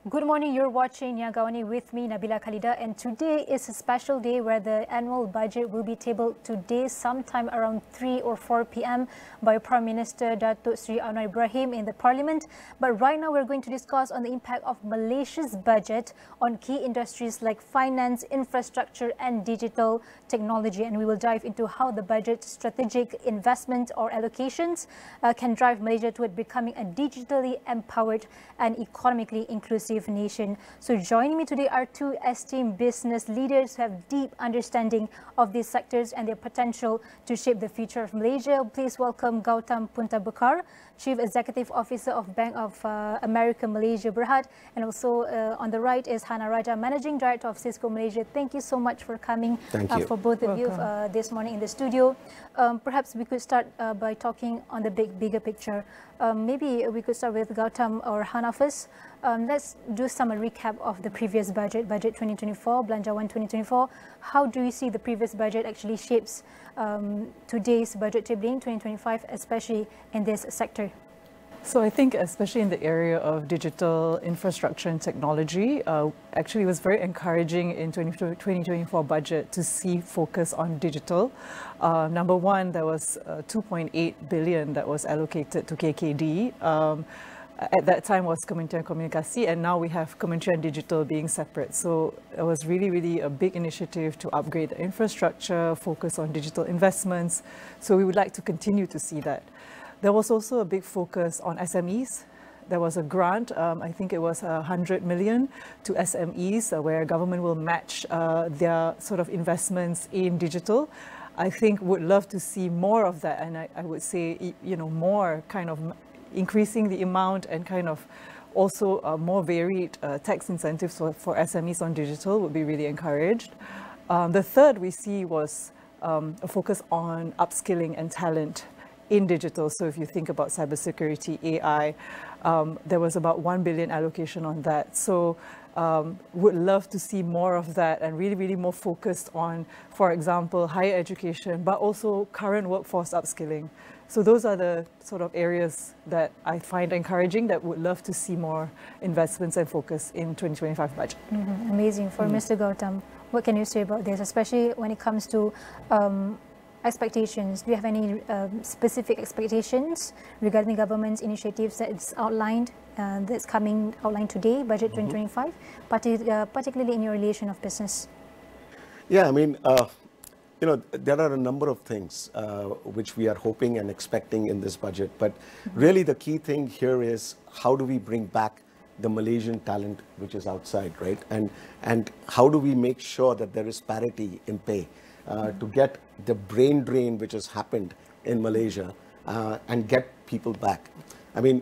Good morning, you're watching AWANI with me, Nabilah, Khaleeda, and today is a special day where the annual budget will be tabled today sometime around 3 or 4 p.m. by Prime Minister Datuk Seri Anwar Ibrahim in the Parliament. But right now we're going to discuss on the impact of Malaysia's budget on key industries like finance, infrastructure and digital technology, and we will dive into how the budget's strategic investment or allocations can drive Malaysia toward becoming a digitally empowered and economically inclusive nation. So joining me today are two esteemed business leaders who have deep understanding of these sectors and their potential to shape the future of Malaysia. Please welcome Gautam Puntabekar, Chief Executive Officer of Bank of America Malaysia Berhad, and also on the right is Hana Raja, Managing Director of Cisco Malaysia. Thank you so much for coming for both of you this morning in the studio. Perhaps we could start by talking on the bigger picture. Maybe we could start with Gautam or Hana first. Let's do some recap of the previous budget 2024, Belanjawan 2024. How do you see the previous budget actually shapes today's budget tabling 2025, especially in this sector? So I think especially in the area of digital infrastructure and technology, actually it was very encouraging in 2024 budget to see focus on digital. Number one, there was 2.8 billion that was allocated to KKD. At that time was Kementerian Komunikasi, and now we have Kementerian Digital being separate. So it was really a big initiative to upgrade the infrastructure, focus on digital investments. So we would like to continue to see that. There was also a big focus on SMEs. There was a grant, I think it was 100 million to SMEs, where government will match their sort of investments in digital. I think would love to see more of that, and I would say, more kind of increasing the amount and kind of also more varied tax incentives for SMEs on digital would be really encouraged. The third we see was a focus on upskilling and talent in digital. So if you think about cybersecurity, AI, there was about 1 billion allocation on that. So would love to see more of that and really more focused on, for example, higher education, but also current workforce upskilling. So those are the sort of areas that I find encouraging, that would love to see more investments and focus in 2025 budget. Amazing. For Mr. Gautam, what can you say about this, especially when it comes to expectations? Do you have any specific expectations regarding the government's initiatives that's outlined, outlined today, budget 2025, particularly in your relation of business? Yeah, I mean, there are a number of things which we are hoping and expecting in this budget, but really the key thing here is how do we bring back the Malaysian talent which is outside, right? And how do we make sure that there is parity in pay to get the brain drain which has happened in Malaysia and get people back. I mean,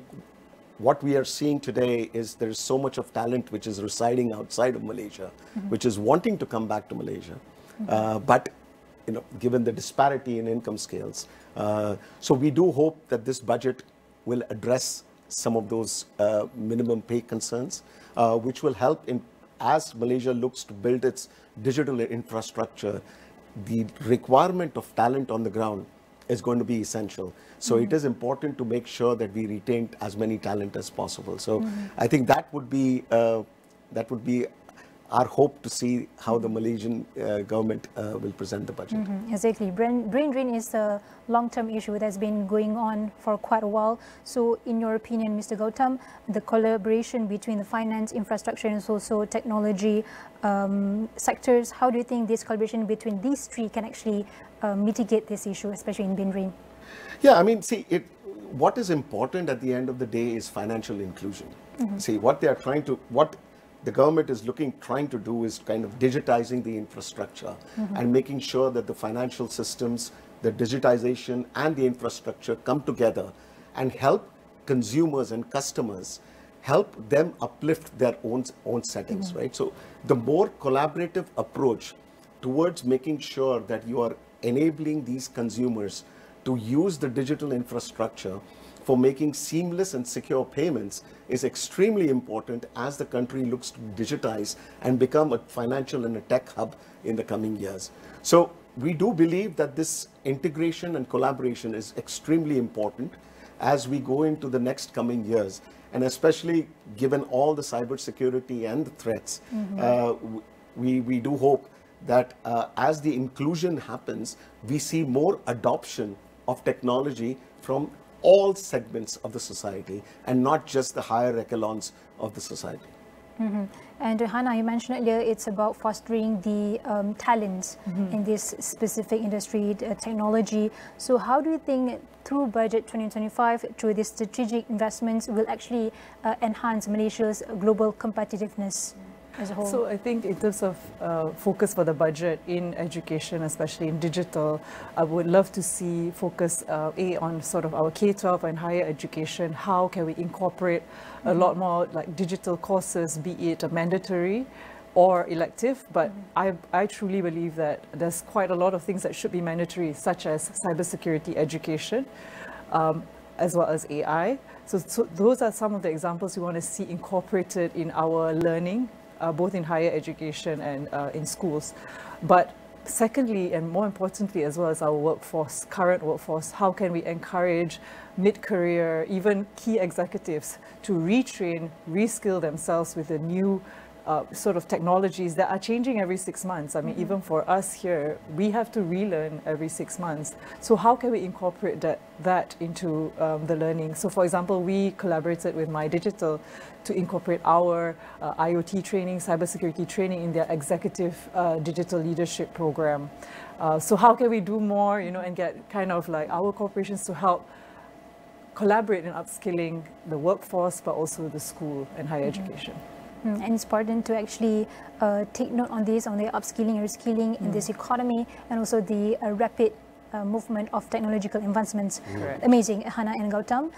what we are seeing today is there is so much of talent which is residing outside of Malaysia, which is wanting to come back to Malaysia, but given the disparity in income scales. So we do hope that this budget will address some of those minimum pay concerns, which will help as Malaysia looks to build its digital infrastructure. The requirement of talent on the ground is going to be essential. So it is important to make sure that we retain as many talent as possible. So I think that would be our hope to see how the Malaysian government will present the budget. Exactly. Brain drain is a long-term issue that's been going on for quite a while. So in your opinion, Mr. Gautam, the collaboration between the finance, infrastructure and also technology sectors, how do you think this collaboration between these three can actually mitigate this issue, especially in brain drain? Yeah, I mean, see, what is important at the end of the day is financial inclusion. See, what the government is trying to do is kind of digitizing the infrastructure and making sure that the financial systems, the digitization and the infrastructure come together and help consumers and customers, help them uplift their own settings, right? So the more collaborative approach towards making sure that you are enabling these consumers to use the digital infrastructure for making seamless and secure payments is extremely important as the country looks to digitize and become a financial and a tech hub in the coming years. So we do believe that this integration and collaboration is extremely important, as we go into the next coming years, and especially given all the cybersecurity and the threats, we do hope that as the inclusion happens, we see more adoption of technology from all segments of the society and not just the higher echelons of the society. And Hannah, you mentioned earlier it's about fostering the talents in this specific industry, technology. So how do you think through Budget 2025, through these strategic investments, will actually enhance Malaysia's global competitiveness as a whole? So I think in terms of focus for the budget in education, especially in digital, I would love to see focus on sort of our K-12 and higher education. How can we incorporate a lot more like digital courses, be it a mandatory or elective? But I truly believe that there's quite a lot of things that should be mandatory, such as cybersecurity education, as well as AI. So those are some of the examples we want to see incorporated in our learning, both in higher education and in schools. But secondly, and more importantly, as well as our workforce, current workforce, how can we encourage mid-career, even key executives to retrain, reskill themselves with the new sort of technologies that are changing every 6 months. I mean, even for us here, we have to relearn every 6 months. So how can we incorporate that into the learning? So for example, we collaborated with My Digital to incorporate our IoT training, cybersecurity training in their executive digital leadership program. So how can we do more, and get kind of like our corporations to help collaborate in upskilling the workforce, but also the school and higher education. And it's important to actually take note on this, on the upskilling and reskilling in this economy, and also the rapid movement of technological advancements. Amazing, Hannah and Gautam.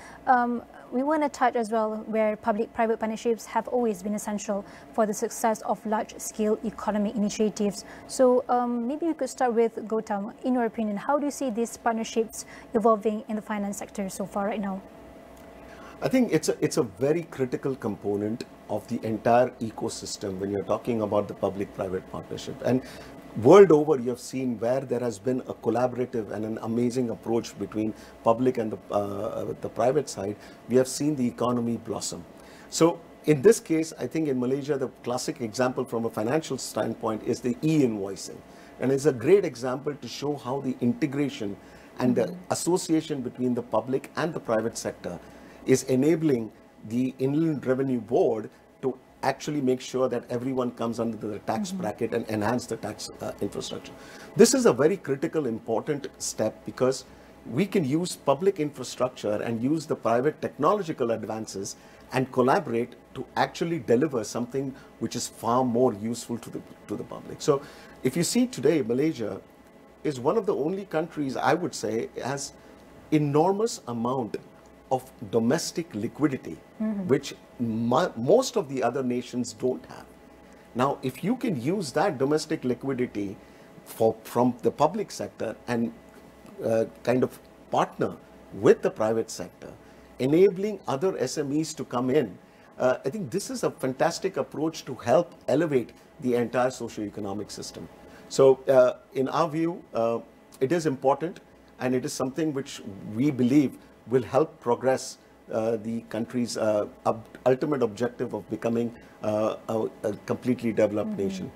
We want to touch as well where public-private partnerships have always been essential for the success of large-scale economic initiatives. So maybe we could start with Gautam. In your opinion, how do you see these partnerships evolving in the finance sector so far right now? I think it's a very critical component of the entire ecosystem when you're talking about the public-private partnership. And world over, you have seen where there has been a collaborative and an amazing approach between public and the private side. We have seen the economy blossom. So in this case, I think in Malaysia, the classic example from a financial standpoint is the e-invoicing. And it's a great example to show how the integration and the association between the public and the private sector is enabling the Inland Revenue Board to actually make sure that everyone comes under the tax bracket and enhance the tax infrastructure. This is a very critical, important step because we can use public infrastructure and use the private technological advances and collaborate to actually deliver something which is far more useful to the public. So if you see today, Malaysia is one of the only countries, I would say, has enormous amount of domestic liquidity, which most of the other nations don't have. Now, if you can use that domestic liquidity from the public sector and kind of partner with the private sector, enabling other SMEs to come in, I think this is a fantastic approach to help elevate the entire socio-economic system. So in our view, it is important, and it is something which we believe will help progress the country's ultimate objective of becoming a completely developed nation.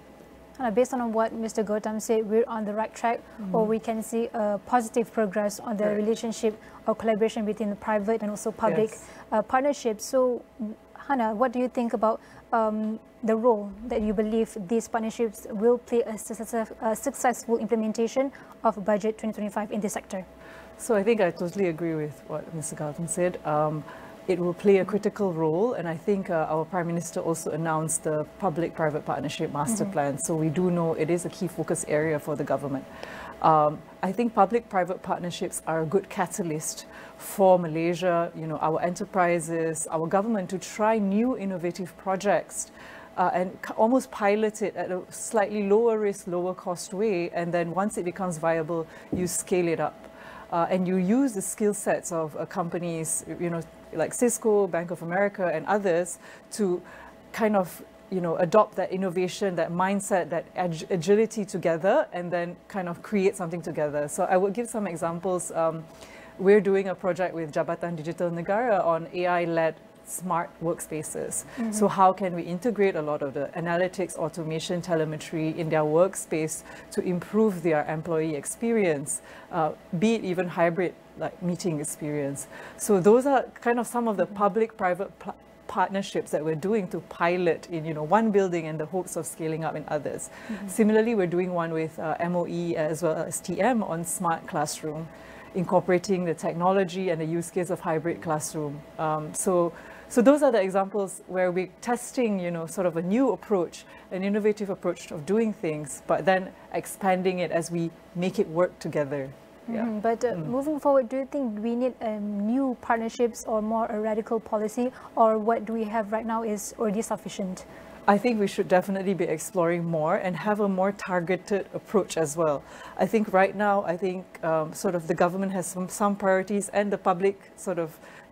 Based on what Mr. Gautam said, we're on the right track, or we can see positive progress on the relationship or collaboration between the private and also public partnerships. So, Hannah, what do you think about the role that you believe these partnerships will play a successful implementation of Budget 2025 in this sector? So I think I totally agree with what Mr. Gautam said. It will play a critical role, and I think our Prime Minister also announced the Public-Private Partnership Master Plan, so we do know it is a key focus area for the government. I think public-private partnerships are a good catalyst for Malaysia, our enterprises, our government to try new innovative projects and almost pilot it at a slightly lower risk, lower cost way, and then once it becomes viable, you scale it up. And you use the skill sets of companies, like Cisco, Bank of America, and others to kind of, adopt that innovation, that mindset, that agility together, and then kind of create something together. So I would give some examples. we're doing a project with Jabatan Digital Negara on AI-led smart workspaces. So how can we integrate a lot of the analytics, automation, telemetry in their workspace to improve their employee experience, be it even hybrid like meeting experience. So those are kind of some of the public-private partnerships that we're doing to pilot in one building in the hopes of scaling up in others. Similarly, we're doing one with MOE as well as TM on smart classroom, incorporating the technology and the use case of hybrid classroom. So those are the examples where we're testing, sort of a new approach, an innovative approach of doing things, but then expanding it as we make it work together. Yeah. But moving forward, do you think we need new partnerships or more a radical policy, or what do we have right now is already sufficient? I think we should definitely be exploring more and have a more targeted approach as well. I think right now, sort of the government has some priorities and the public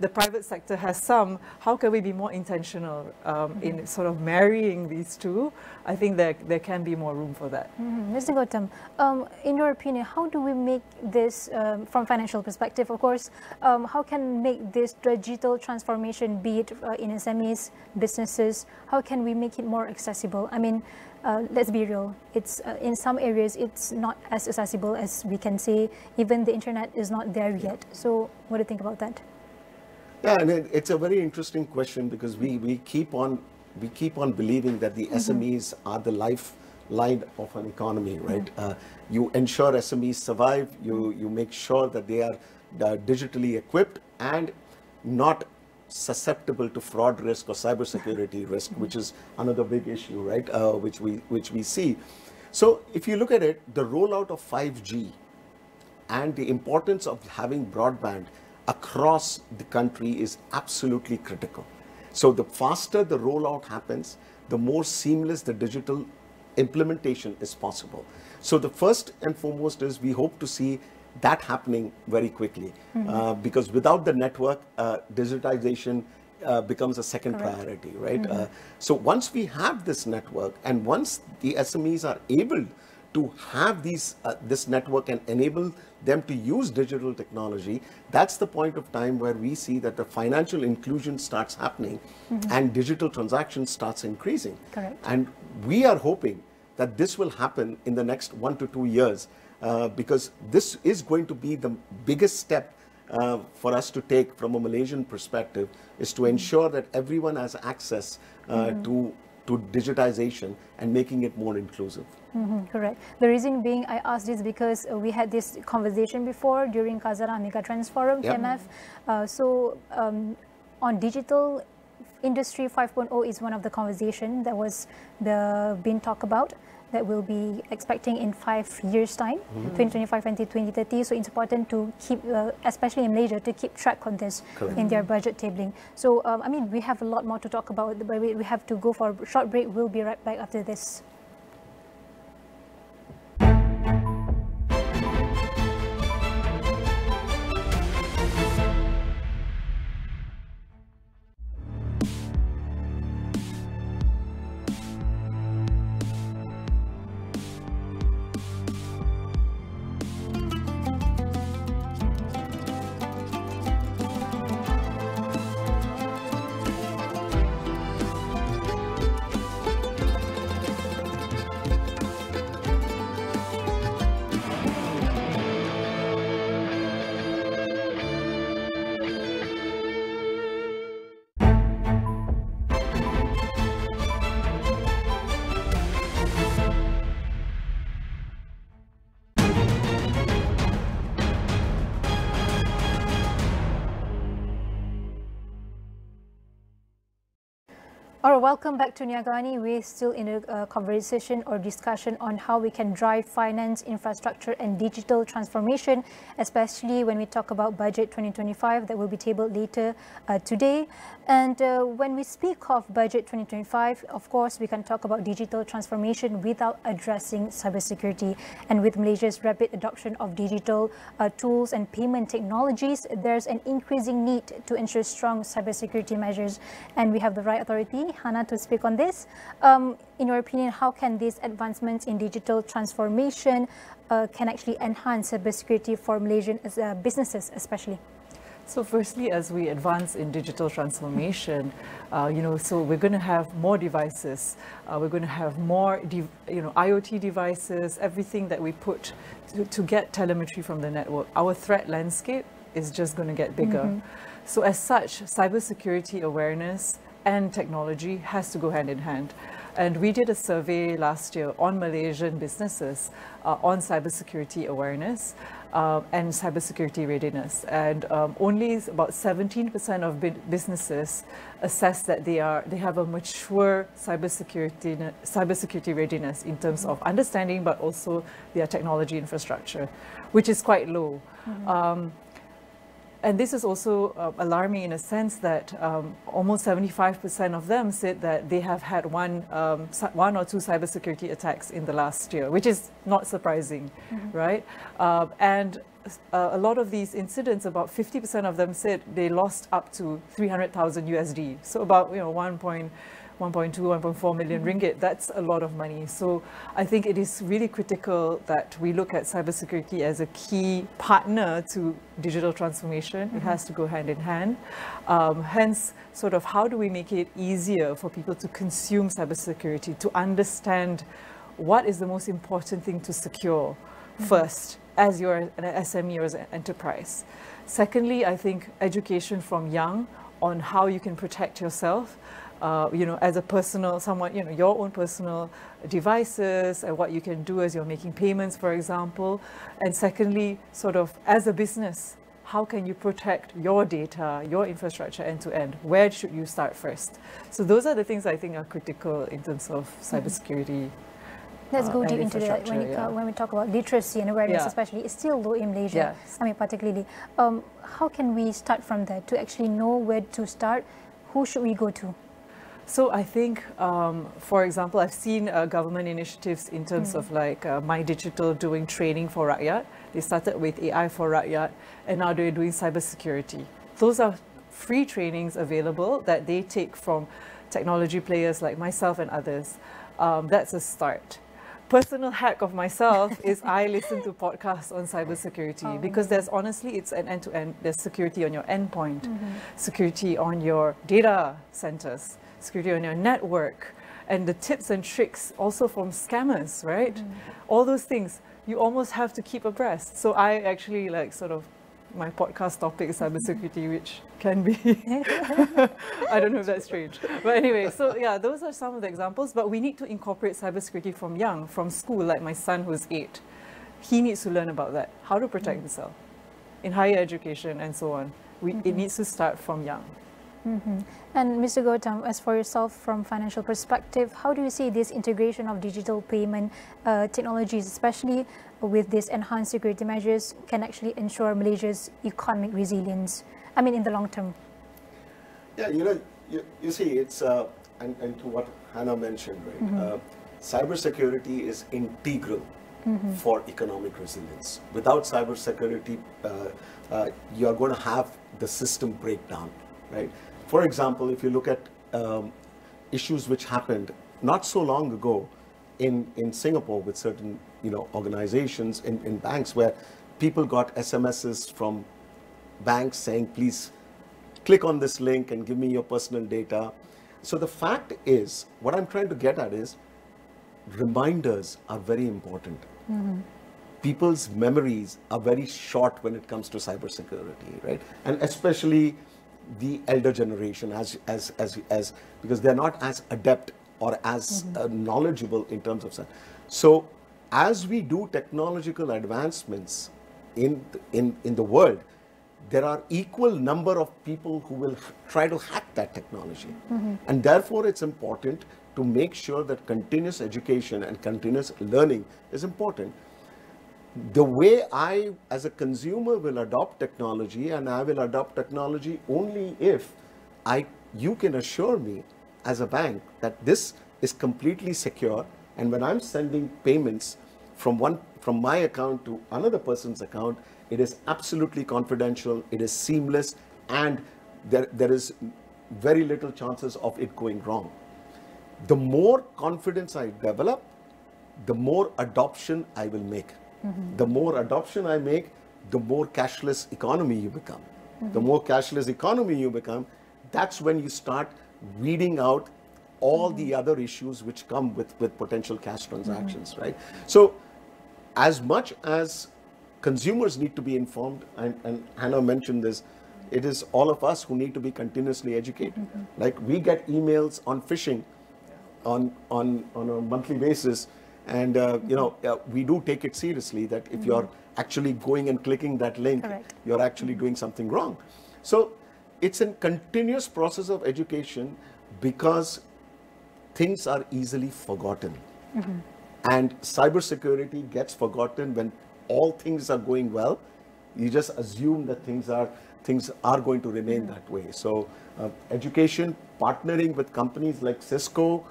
the private sector has some. How can we be more intentional in sort of marrying these two? I think there can be more room for that. Mr. Gautam, in your opinion, how do we make this, from financial perspective, of course, how can we make this digital transformation, be it in SMEs, businesses, how can we make it more accessible? I mean, let's be real, it's in some areas it's not as accessible as we can say. Even the internet is not there yet. So what do you think about that? Yeah, and it's a very interesting question, because we keep on believing that the SMEs are the lifeline of an economy, right? You ensure SMEs survive, you make sure that they are digitally equipped and not susceptible to fraud risk or cybersecurity risk, which is another big issue, right? Which we see. So if you look at it, the rollout of 5G and the importance of having broadband across the country is absolutely critical. So the faster the rollout happens, the more seamless the digital implementation is possible. So the first and foremost is we hope to see that happening very quickly, because without the network, digitization becomes a second priority, right? So once we have this network, and once the SMEs are able to have this network and enable them to use digital technology, that's the point of time where we see that the financial inclusion starts happening and digital transactions starts increasing. Correct. And we are hoping that this will happen in the next 1 to 2 years, because this is going to be the biggest step for us to take from a Malaysian perspective, is to ensure that everyone has access to digitization and making it more inclusive. Correct. The reason being I asked this because we had this conversation before during Khazanah Megatrends Forum, KMF. On digital industry 5.0 is one of the conversation that was being talked about, that we'll be expecting in 5 years' time, 2025 and 2030. So it's important to keep, especially in Malaysia, to keep track on this in their budget tabling. So, I mean, we have a lot more to talk about, but we have to go for a short break. We'll be right back after this. Alright, welcome back to Niagani. We're still in a conversation or discussion on how we can drive finance, infrastructure and digital transformation, especially when we talk about Budget 2025 that will be tabled later today. And when we speak of Budget 2025, of course, we can talk about digital transformation without addressing cybersecurity. And with Malaysia's rapid adoption of digital tools and payment technologies, there's an increasing need to ensure strong cybersecurity measures. And we have the right authority Hannah to speak on this. In your opinion, how can these advancements in digital transformation can actually enhance cybersecurity for Malaysian businesses, especially? So firstly, as we advance in digital transformation, so we're going to have more devices. We're going to have more, IoT devices, everything that we put to get telemetry from the network. Our threat landscape is just going to get bigger. So as such, cybersecurity awareness and technology has to go hand in hand. And we did a survey last year on Malaysian businesses on cybersecurity awareness and cybersecurity readiness. And only about 17% of businesses assess that they have a mature cybersecurity readiness in terms of understanding, but also their technology infrastructure, which is quite low. And this is also alarming in a sense that almost 75% of them said that they have had one or two cybersecurity attacks in the last year, which is not surprising, right? And a lot of these incidents, about 50% of them said they lost up to 300,000 USD. So about 1.2, 1.4 million ringgit. That's a lot of money. So I think it is really critical that we look at cybersecurity as a key partner to digital transformation. It has to go hand in hand. Hence, sort of how do we make it easier for people to consume cybersecurity, to understand what is the most important thing to secure first as you're an SME or as an enterprise. Secondly, I think education from young on how you can protect yourself. As a personal, your own personal devices and what you can do as you're making payments, for example. And secondly, sort of as a business, how can you protect your data, your infrastructure end to end? Where should you start first? So those are the things I think are critical in terms of cybersecurity. Let's go deep into that when we talk about literacy and awareness, especially. It's still low in Malaysia. I mean, particularly. How can we start from there to actually know where to start? Who should we go to? So I think, for example, I've seen government initiatives in terms of like My Digital doing training for Rakyat. They started with AI for Rakyat, and now they're doing cybersecurity. Those are free trainings available that they take from technology players like myself and others. That's a start. Personal hack of myself is I listen to podcasts on cybersecurity because there's honestly, it's an end-to-end. There's security on your endpoint, security on your data centers, security on your network, and the tips and tricks also from scammers, right? All those things, you almost have to keep abreast. So I actually my podcast topic is cybersecurity, which can be, I don't know if that's strange. But anyway, so yeah, those are some of the examples, but we need to incorporate cybersecurity from young, from school, like my son who's 8. He needs to learn about that, how to protect himself in higher education and so on. It needs to start from young. And Mr. Gautam, as for yourself from financial perspective, how do you see this integration of digital payment technologies, especially with these enhanced security measures, can actually ensure Malaysia's economic resilience? I mean, in the long term. Yeah, you see, it's, and to what Hannah mentioned, right? Cybersecurity is integral for economic resilience. Without cybersecurity, you're going to have the system breakdown, right? For example, if you look at issues which happened not so long ago in Singapore with certain organizations in banks, where people got SMSs from banks saying, please click on this link and give me your personal data. So the fact is, what I'm trying to get at is, reminders are very important. People's memories are very short when it comes to cybersecurity, right? And especially the elder generation, because they're not as adept or as knowledgeable in terms of that. So as we do technological advancements in the world, there are equal number of people who will try to hack that technology. And therefore, it's important to make sure that continuous education and continuous learning is important. The way I, as a consumer, will adopt technology, and I will adopt technology only if you can assure me as a bank that this is completely secure, and when I'm sending payments from my account to another person's account, it is absolutely confidential, it is seamless, and there is very little chances of it going wrong. the more confidence I develop, the more adoption I will make. The more adoption I make, the more cashless economy you become. The more cashless economy you become, that's when you start weeding out all the other issues which come with potential cash transactions, right? So as much as consumers need to be informed, and Hannah mentioned this, it is all of us who need to be continuously educated. Like we get emails on phishing on a monthly basis, and we do take it seriously that if you're actually going and clicking that link, you're actually doing something wrong. So it's a continuous process of education, because things are easily forgotten. And cybersecurity gets forgotten when all things are going well. You just assume that things are going to remain that way. So education, partnering with companies like Cisco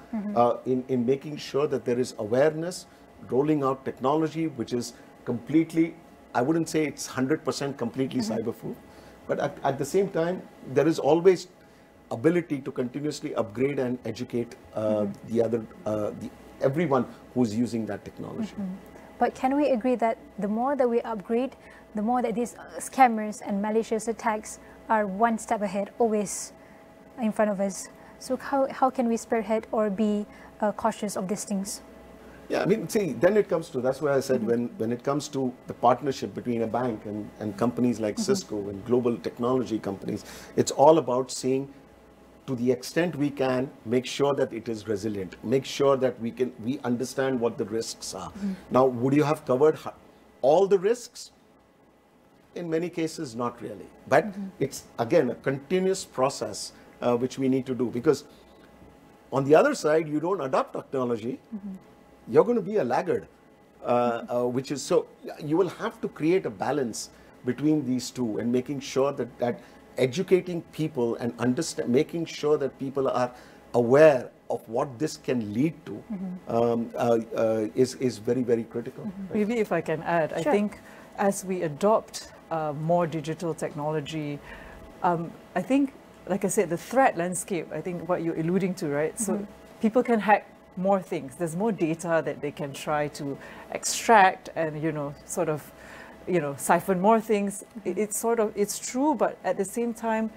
in making sure that there is awareness, rolling out technology which is completely, I wouldn't say it's 100% completely cyber-proof, but at the same time, there is always ability to continuously upgrade and educate everyone who's using that technology. But can we agree that the more that we upgrade, the more that these scammers and malicious attacks are one step ahead, always in front of us? So how can we spearhead or be cautious of these things? Yeah, I mean, see, then it comes to, that's why I said when it comes to the partnership between a bank and companies like Cisco and global technology companies, it's all about seeing, to the extent we can, make sure that it is resilient, make sure that we understand what the risks are. Now, would you have covered all the risks? In many cases, not really. But it's, again, a continuous process which we need to do, because on the other side, you don't adopt technology, you're going to be a laggard, which is, so you will have to create a balance between these two, and making sure that educating people and making sure that people are aware of what this can lead to is very, very critical. Right? Maybe if I can add, I think as we adopt more digital technology, I think, like I said, the threat landscape, I think what you're alluding to, right? So people can hack more things. There's more data that they can try to extract and, siphon more things. It's true, but at the same time,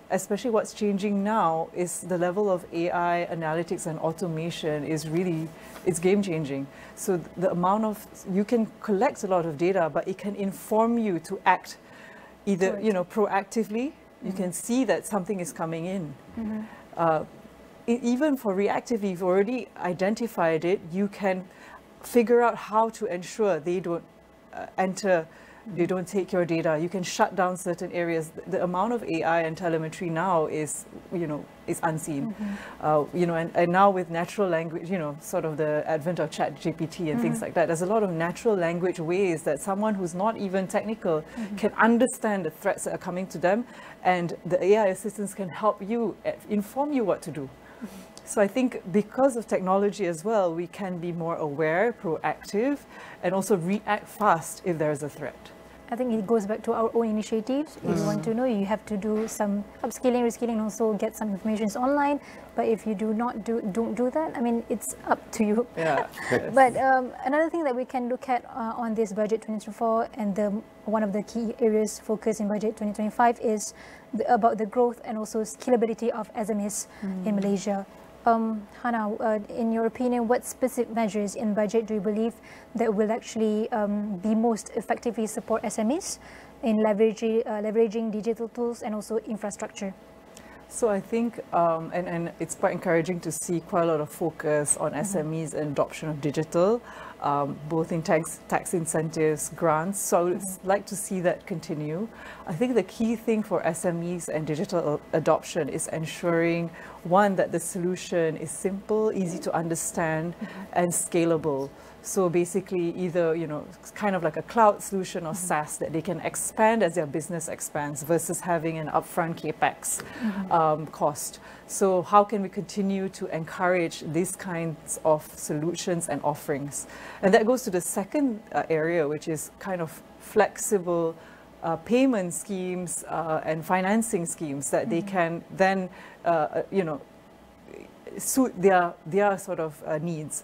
especially what's changing now is the level of AI analytics and automation is really, it's game changing. So the amount of, you can collect a lot of data, but it can inform you to act either, proactively. You can see that something is coming in. Even for reactively, if you've already identified it, you can figure out how to ensure they don't they don't take your data. You can shut down certain areas. The amount of AI and telemetry now is, is unseen. And now with natural language, sort of the advent of ChatGPT and things like that, there's a lot of natural language ways that someone who's not even technical can understand the threats that are coming to them, and the AI assistants can help you, inform you what to do. So I think because of technology as well, we can be more aware, proactive, and also react fast if there is a threat. I think it goes back to our own initiatives. If you want to know, you have to do some upskilling, reskilling, and also get some information online. But if you don't do that, I mean, it's up to you. Yeah. But another thing that we can look at on this budget 2024, and one of the key areas focused in budget 2025 is about the growth and also scalability of SMEs in Malaysia. Hannah, in your opinion, what specific measures in budget do you believe that will actually be most effectively support SMEs in leveraging digital tools and also infrastructure? So I think, and it's quite encouraging to see quite a lot of focus on SMEs and adoption of digital, both in tax incentives, grants. So I would like to see that continue. I think the key thing for SMEs and digital adoption is ensuring, one, that the solution is simple, easy to understand, and scalable. So basically either, kind of like a cloud solution or SaaS that they can expand as their business expands versus having an upfront CapEx cost. So how can we continue to encourage these kinds of solutions and offerings? And that goes to the second area, which is kind of flexible payment schemes and financing schemes that they can then, suit their sort of needs.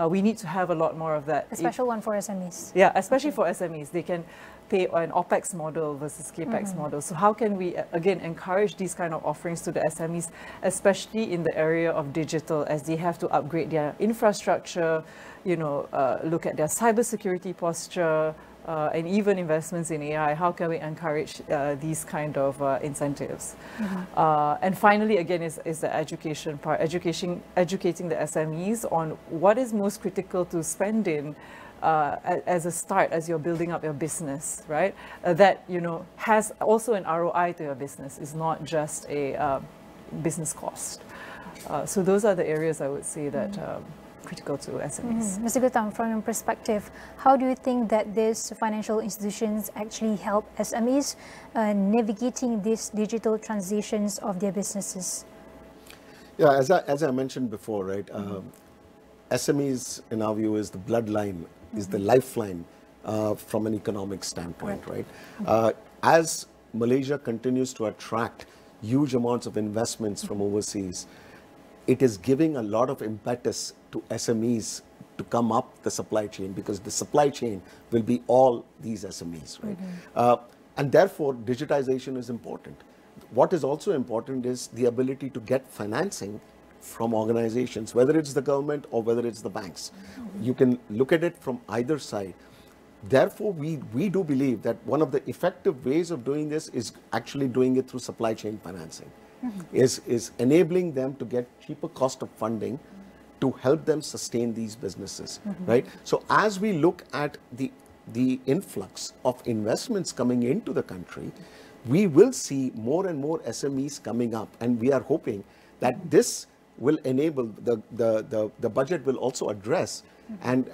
We need to have a lot more of that. A special one for SMEs. Yeah, especially for SMEs. They can pay an OPEX model versus CAPEX model. So how can we, again, encourage these kind of offerings to the SMEs, especially in the area of digital, as they have to upgrade their infrastructure, look at their cybersecurity posture, and even investments in AI. How can we encourage these kind of incentives? And finally, again, is the education part, educating the SMEs on what is most critical to spend in as a start, as you're building up your business, right? That, has also an ROI to your business, is not just a business cost. So those are the areas I would say that critical to SMEs. Mr. Gautam, from your perspective, how do you think that these financial institutions actually help SMEs navigating these digital transitions of their businesses? Yeah, as I mentioned before, right, SMEs, in our view, is the bloodline, is the lifeline from an economic standpoint, right? As Malaysia continues to attract huge amounts of investments from overseas, it is giving a lot of impetus to SMEs to come up the supply chain, because the supply chain will be all these SMEs, right? And therefore, digitization is important. What is also important is the ability to get financing from organizations, whether it's the government or whether it's the banks. You can look at it from either side. Therefore, we do believe that one of the effective ways of doing this is actually doing it through supply chain financing, is enabling them to get cheaper cost of funding to help them sustain these businesses, right? So as we look at the influx of investments coming into the country, we will see more and more SMEs coming up, and we are hoping that this will enable the budget will also address and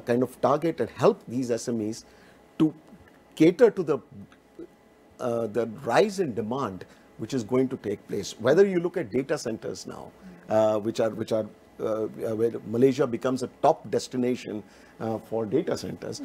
kind of target and help these SMEs to cater to the rise in demand which is going to take place. Whether you look at data centers now, which are where Malaysia becomes a top destination for data centers.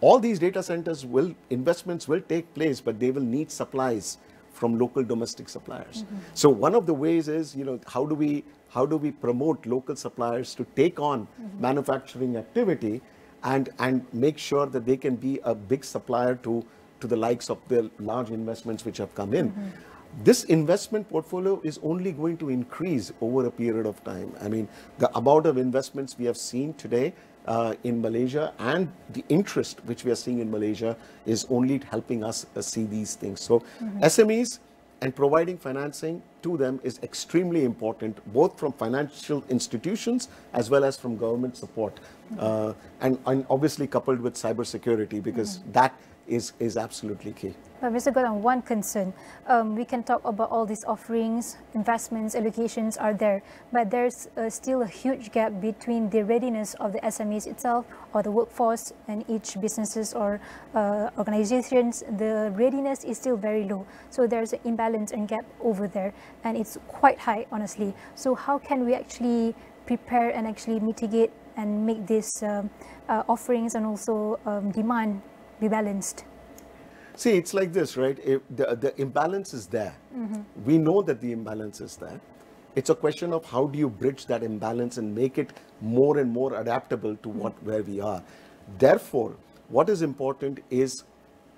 All these data centers investments will take place, but they will need supplies from local domestic suppliers. So one of the ways is, how do we promote local suppliers to take on manufacturing activity and make sure that they can be a big supplier to the likes of the large investments which have come in. This investment portfolio is only going to increase over a period of time. I mean, the amount of investments we have seen today in Malaysia and the interest which we are seeing in Malaysia is only helping us see these things. So SMEs and providing financing to them is extremely important, both from financial institutions as well as from government support, and obviously coupled with cybersecurity, because that is absolutely key. But Mr. Gautam, one concern, we can talk about all these offerings, investments, allocations are there, but there's still a huge gap between the readiness of the SMEs itself or the workforce and each businesses or organizations. The readiness is still very low. So there's an imbalance and gap over there, and it's quite high, honestly. So how can we actually prepare and actually mitigate and make these offerings and also demand be balanced? See, it's like this, right? If the imbalance is there. We know that the imbalance is there. It's a question of how do you bridge that imbalance and make it more and more adaptable to where we are. Therefore, what is important is,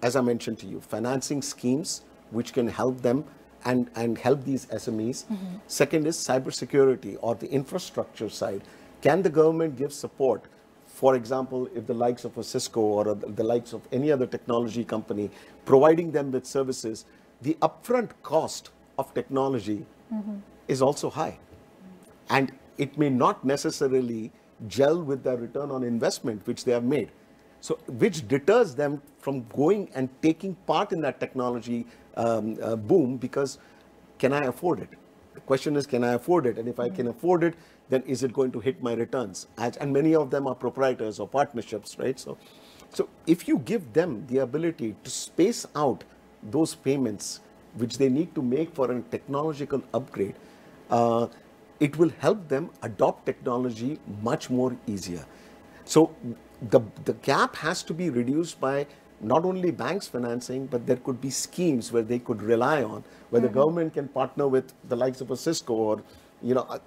as I mentioned to you, financing schemes which can help them and help these SMEs. Second is cybersecurity or the infrastructure side. Can the government give support? For example, if the likes of a Cisco or the likes of any other technology company, providing them with services, the upfront cost of technology is also high. And it may not necessarily gel with the return on investment which they have made. So, which deters them from going and taking part in that technology boom, because can I afford it? The question is, can I afford it? And if I can afford it, then is it going to hit my returns? And many of them are proprietors or partnerships, right? So if you give them the ability to space out those payments which they need to make for a technological upgrade, it will help them adopt technology much more easier. So the gap has to be reduced by not only banks financing, but there could be schemes where they could rely on, where the government can partner with the likes of a Cisco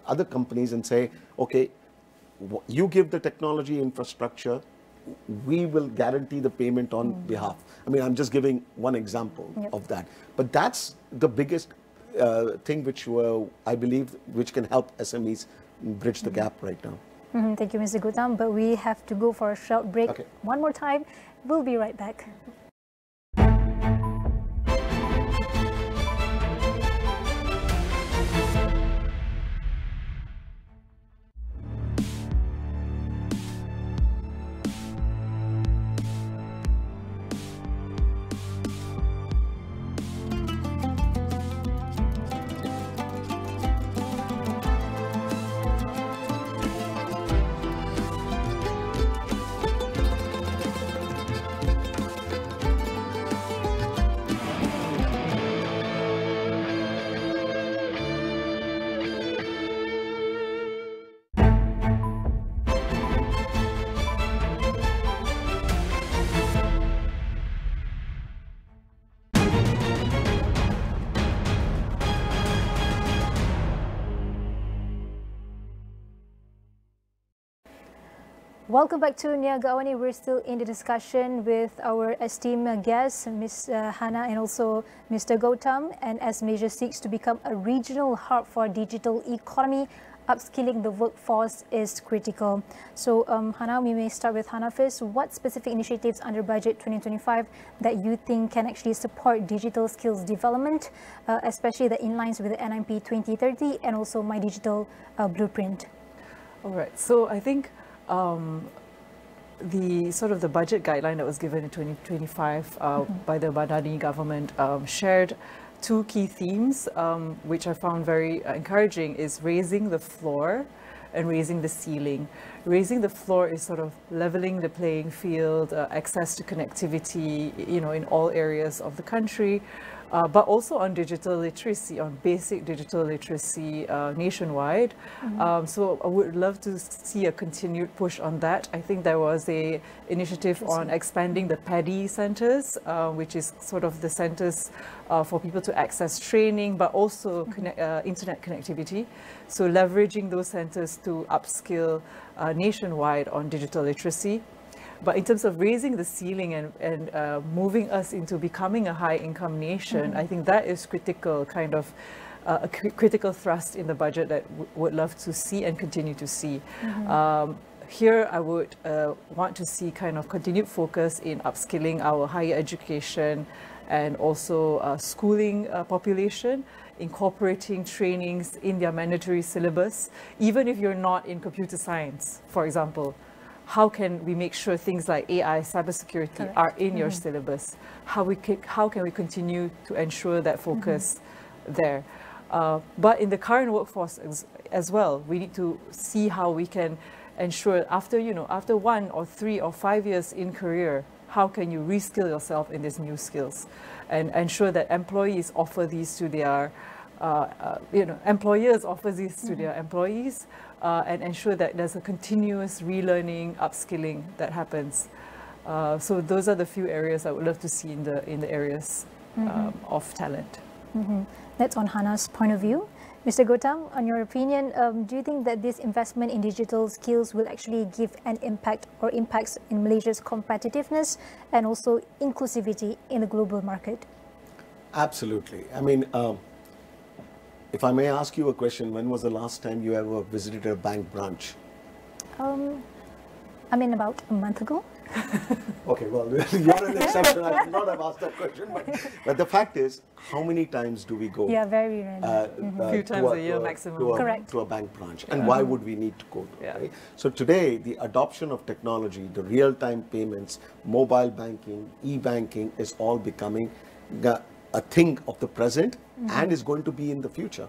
other companies and say, okay, you give the technology infrastructure, we will guarantee the payment on behalf. I mean, I'm just giving one example of that. But that's the biggest thing which I believe which can help SMEs bridge the gap right now. Thank you, Mr. Gautam. But we have to go for a short break. Okay. One more time. We'll be right back. Welcome back to Niaga Awani. We're still in the discussion with our esteemed guests, Ms. Hannah and also Mr. Gautam. And as Malaysia seeks to become a regional hub for digital economy, upskilling the workforce is critical. So Hannah, we may start with Hannah first. What specific initiatives under Budget 2025 that you think can actually support digital skills development, especially that in lines with the NIP 2030 and also My Digital Blueprint? All right, so I think the budget guideline that was given in 2025 by the Badani government shared two key themes, which I found very encouraging, is raising the floor and raising the ceiling. Raising the floor is sort of leveling the playing field, access to connectivity, in all areas of the country, but also on digital literacy, on basic digital literacy nationwide. So I would love to see a continued push on that. I think there was a initiative on expanding the PADI centers, which is sort of the centers for people to access training, but also internet connectivity. So leveraging those centers to upskill nationwide on digital literacy. But in terms of raising the ceiling and moving us into becoming a high-income nation, I think that is critical, kind of a critical thrust in the budget that would love to see and continue to see. Here, I would want to see kind of continued focus in upskilling our higher education and also schooling population, incorporating trainings in their mandatory syllabus, even if you're not in computer science, for example. How can we make sure things like AI, cybersecurity are in your syllabus? How can we continue to ensure that focus there? But in the current workforce as well, we need to see how we can ensure after 1 or 3 or 5 years in career, how can you reskill yourself in these new skills and ensure that employees offer these to their employers offer these to their employees, and ensure that there's a continuous relearning, upskilling that happens. So those are the few areas I would love to see in the areas of talent. That's on Hannah's point of view. Mr. Gautam, on your opinion, do you think that this investment in digital skills will actually give an impact or impacts in Malaysia's competitiveness and also inclusivity in the global market? Absolutely. I mean, if I may ask you a question, when was the last time you ever visited a bank branch? About a month ago. Okay, well, you're an exception. I should not have asked that question. But the fact is, how many times do we go? Yeah, very rarely. A few times a year maximum. Correct. To a bank branch. And why would we need to go to it? Right? So today, the adoption of technology, the real-time payments, mobile banking, e-banking is all becoming a thing of the present and is going to be in the future.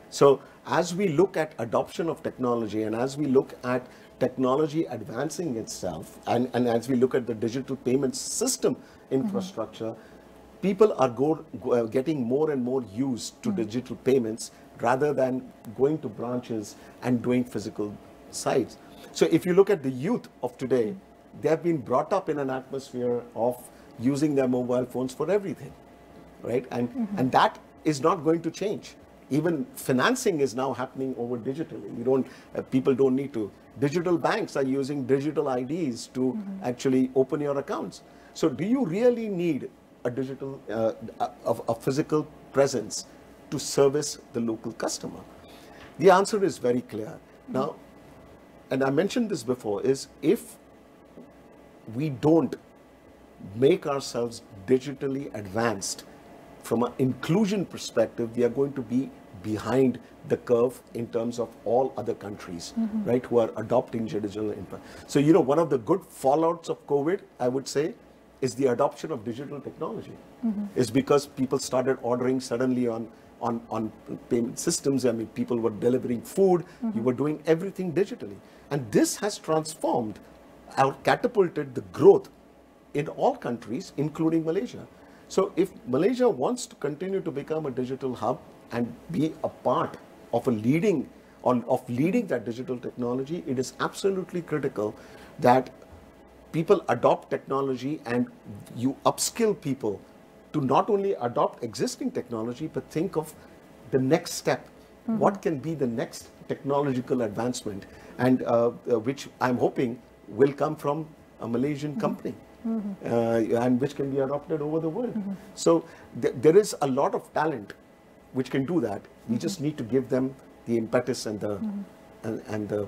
So as we look at adoption of technology and as we look at technology advancing itself and as we look at the digital payment system infrastructure, people are getting more and more used to digital payments rather than going to branches and doing physical sites. So if you look at the youth of today, they have been brought up in an atmosphere of using their mobile phones for everything. Right? And that is not going to change. even financing is now happening over digitally. You don't, people don't need to. Digital banks are using digital IDs to actually open your accounts. So do you really need a digital, a physical presence to service the local customer? The answer is very clear. Now, and I mentioned this before, is if we don't make ourselves digitally advanced from an inclusion perspective, we are going to be behind the curve in terms of all other countries, right, who are adopting digital input. So, you know, one of the good fallouts of COVID, I would say, is the adoption of digital technology. Is because people started ordering suddenly on payment systems. I mean, people were delivering food, you were doing everything digitally. And this has transformed or catapulted the growth in all countries, including Malaysia. So if Malaysia wants to continue to become a digital hub and be a part of leading that digital technology, it is absolutely critical that people adopt technology and you upskill people to not only adopt existing technology, but think of the next step. What can be the next technological advancement, and which I'm hoping will come from a Malaysian company, and which can be adopted over the world. So there is a lot of talent which can do that. We just need to give them the impetus and the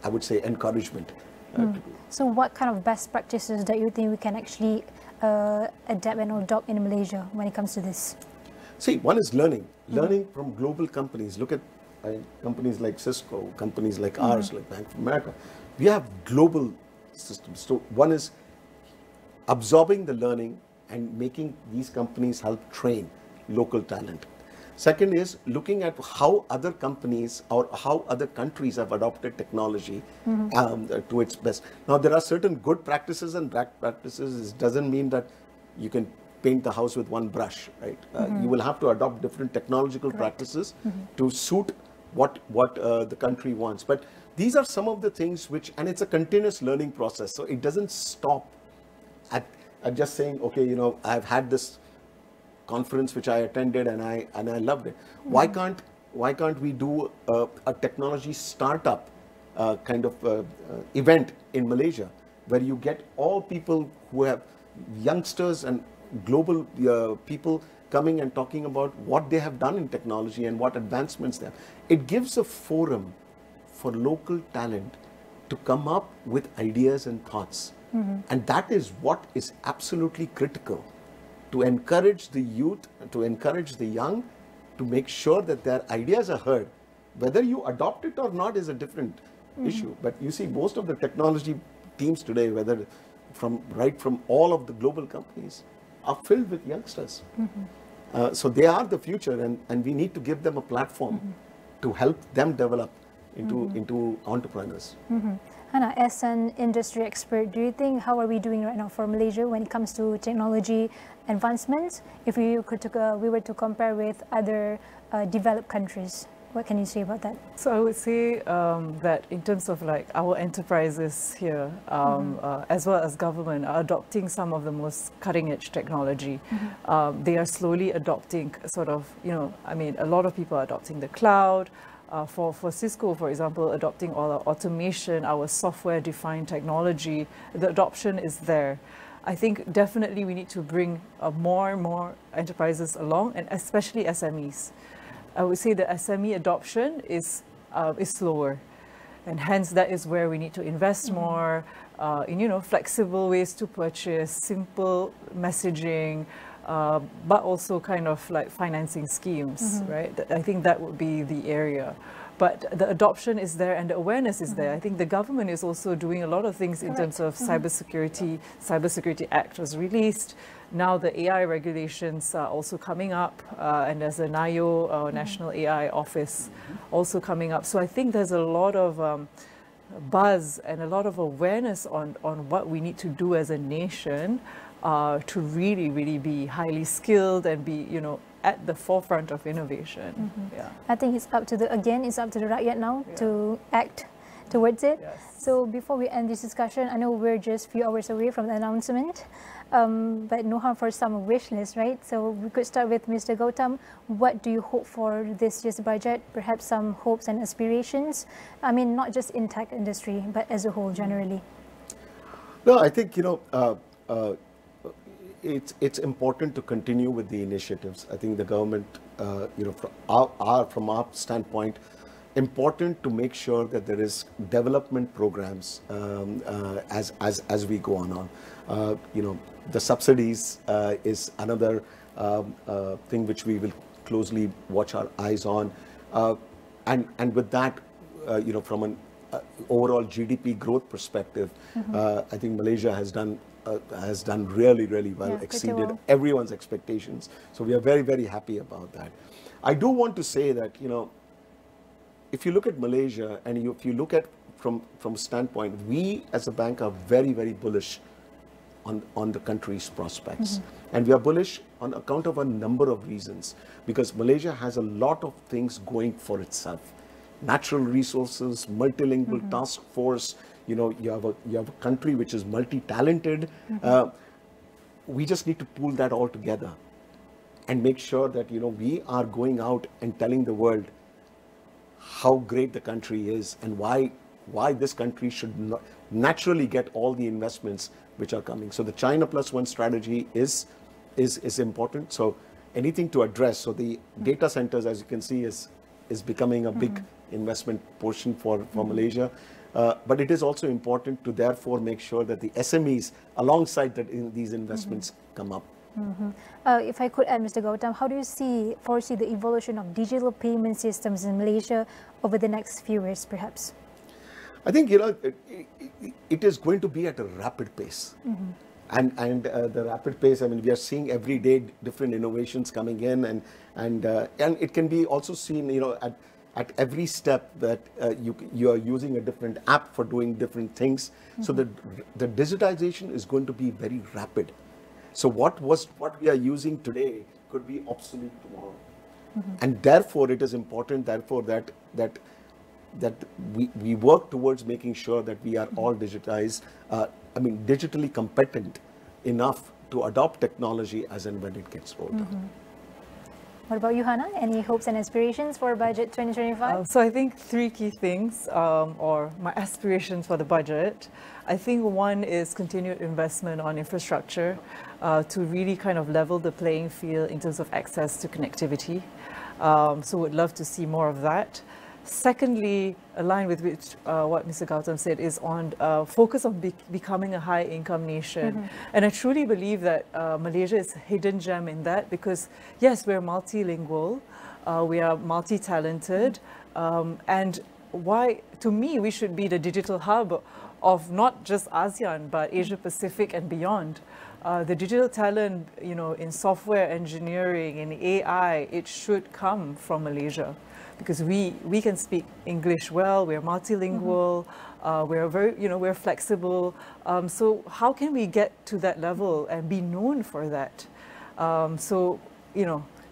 I would say encouragement. So what kind of best practices that you think we can actually adapt and adopt in Malaysia when it comes to this? See, one is learning from global companies. Look at companies like Cisco, companies like ours, like Bank of America. We have global systems. So one is absorbing the learning and making these companies help train local talent. Second is looking at how other companies or how other countries have adopted technology to its best. Now, there are certain good practices and bad practices. It doesn't mean that you can paint the house with one brush, right? You will have to adopt different technological practices to suit what the country wants. But these are some of the things which, and it's a continuous learning process. So it doesn't stop at just saying, okay, you know, I've had this conference which I attended and I loved it. Why can't we do a technology startup kind of event in Malaysia, where you get all people who have youngsters and global people coming and talking about what they have done in technology and what advancements they have. It gives a forum for local talent to come up with ideas and thoughts. And that is what is absolutely critical, to encourage the youth, to encourage the young, to make sure that their ideas are heard. Whether you adopt it or not is a different issue. But you see, most of the technology teams today, whether from all of the global companies, are filled with youngsters. So they are the future, and we need to give them a platform to help them develop into entrepreneurs. Hannah, as an industry expert, do you think, how are we doing right now for Malaysia when it comes to technology advancements? If we were to compare with other developed countries, what can you say about that? So I would say that in terms of like our enterprises here, as well as government, are adopting some of the most cutting edge technology. They are slowly adopting sort of, you know, I mean, a lot of people are adopting the cloud. For Cisco, for example, adopting all our automation, our software-defined technology, the adoption is there. I think definitely we need to bring more and more enterprises along, and especially SMEs. I would say the SME adoption is slower, and hence that is where we need to invest more in, you know, flexible ways to purchase, simple messaging, but also kind of like financing schemes, right? I think that would be the area. But the adoption is there and the awareness is there. I think the government is also doing a lot of things in terms of cybersecurity. Cybersecurity Act was released. Now the AI regulations are also coming up, and there's a NAIO, National AI Office, also coming up. So I think there's a lot of buzz and a lot of awareness on what we need to do as a nation to really, really be highly skilled and be, you know, at the forefront of innovation. Yeah. I think it's up to the rakyat now to act towards it. Yes. So before we end this discussion, I know we're just a few hours away from the announcement, but no harm for some wish list, right? So we could start with Mr. Gautam. What do you hope for this year's budget? Perhaps some hopes and aspirations. I mean, not just in tech industry, but as a whole, generally. No, I think, it's important to continue with the initiatives. I think the government, from our standpoint, important to make sure that there is development programs as we go on. The subsidies is another thing which we will closely watch our eyes on, and with that, from an overall GDP growth perspective, I think Malaysia has done really, really well, exceeded everyone's expectations. So we are very, very happy about that. I do want to say that, if you look at Malaysia and if you look at from a standpoint, we as a bank are very, very bullish on the country's prospects. And we are bullish on account of a number of reasons, because Malaysia has a lot of things going for itself. Natural resources, multilingual task force, you have a country which is multi-talented. We just need to pull that all together and make sure that, we are going out and telling the world how great the country is and why this country should naturally get all the investments which are coming. So the China Plus One strategy is important. So anything to address. So the data centers, as you can see, is becoming a big investment portion for Malaysia. But it is also important to therefore make sure that the SMEs alongside that these investments come up. If I could add, Mr. Gautam, how do you foresee the evolution of digital payment systems in Malaysia over the next few years, perhaps? I think, it is going to be at a rapid pace. And the rapid pace, I mean, we are seeing every day different innovations coming in, and it can be also seen, at every step that you are using a different app for doing different things. So the digitization is going to be very rapid. So what we are using today could be obsolete tomorrow. And therefore it is important that we work towards making sure that we are all digitized, digitally competent enough to adopt technology as and when it gets rolled out. What about you, Hannah? Any hopes and aspirations for budget 2025? So I think three key things, or my aspirations for the budget. I think one is continued investment on infrastructure to really kind of level the playing field in terms of access to connectivity. So would love to see more of that. Secondly, aligned with which, what Mr. Gautam said, is on focus on becoming a high-income nation. And I truly believe that Malaysia is a hidden gem in that, because yes, we're multilingual, we are multi-talented, and to me, we should be the digital hub of not just ASEAN, but Asia Pacific and beyond. The digital talent, in software engineering, in AI, it should come from Malaysia, because we can speak English well, we're multilingual, we're very, we're flexible. So how can we get to that level and be known for that?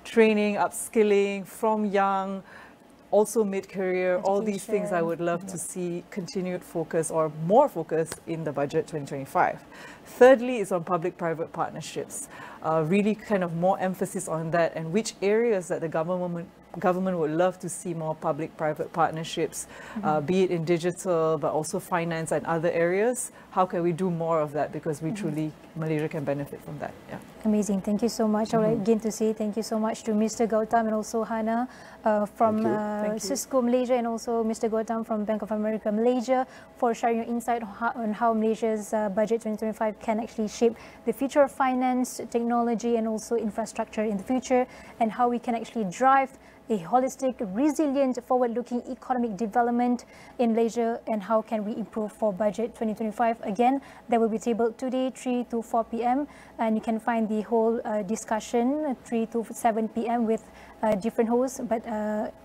Training, upskilling from young, also mid-career, all these things I would love to see continued focus or more focus in the budget 2025. Thirdly is on public-private partnerships, really kind of more emphasis on that, and which areas that the government would love to see more public-private partnerships, be it in digital, but also finance and other areas. How can we do more of that? Because we truly, Malaysia can benefit from that. Yeah. Amazing. Thank you so much. I would again to say thank you so much to Mr. Gautam and also Hannah from Cisco Malaysia, and also Mr. Gautam from Bank of America Malaysia, for sharing your insight on how Malaysia's budget 2025 can actually shape the future of finance, technology, and also infrastructure in the future, and how we can actually drive a holistic, resilient, forward-looking economic development in Malaysia, and how can we improve for budget 2025. Again, that will be tabled today, 3 to 4 p.m. and you can find the whole discussion 3 to 7 p.m. with different hosts, but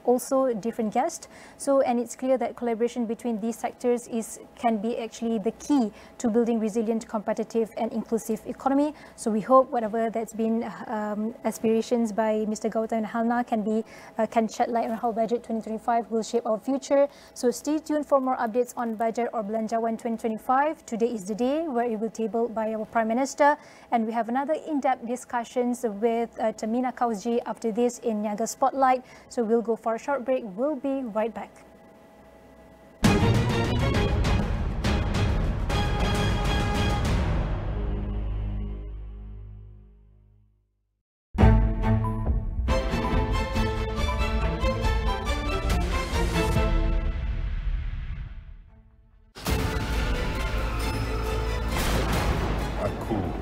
also different guests. So, and it's clear that collaboration between these sectors can be actually the key to building resilient, competitive, and inclusive economy. So we hope whatever that's been aspirations by Mr. Gautam and Hannah can be can shed light on how Budget 2025 will shape our future. So stay tuned for more updates on Budget or Belanjawan 2025. Today is the day where it will be tabled by our Prime Minister, and we have another in-depth discussions with Tehmina Kaoosji after this in Niaga Spotlight. So we'll go for a short break. We'll be right back.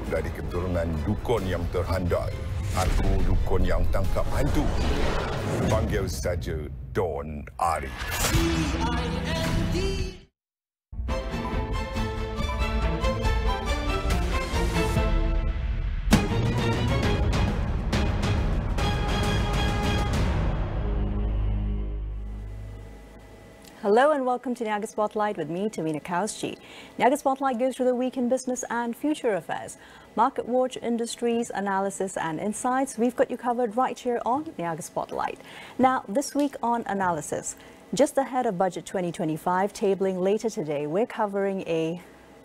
Dari keturunan dukun yang terhandal. Aku dukun yang tangkap hantu. Panggil saja Don Ari. Hello and welcome to Niaga Spotlight with me, Tehmina Kaoosji. Niaga Spotlight goes through the week in business and future affairs. Market watch, industries, analysis and insights. We've got you covered right here on Niaga Spotlight. Now, this week on analysis, just ahead of Budget 2025 tabling later today, we're covering a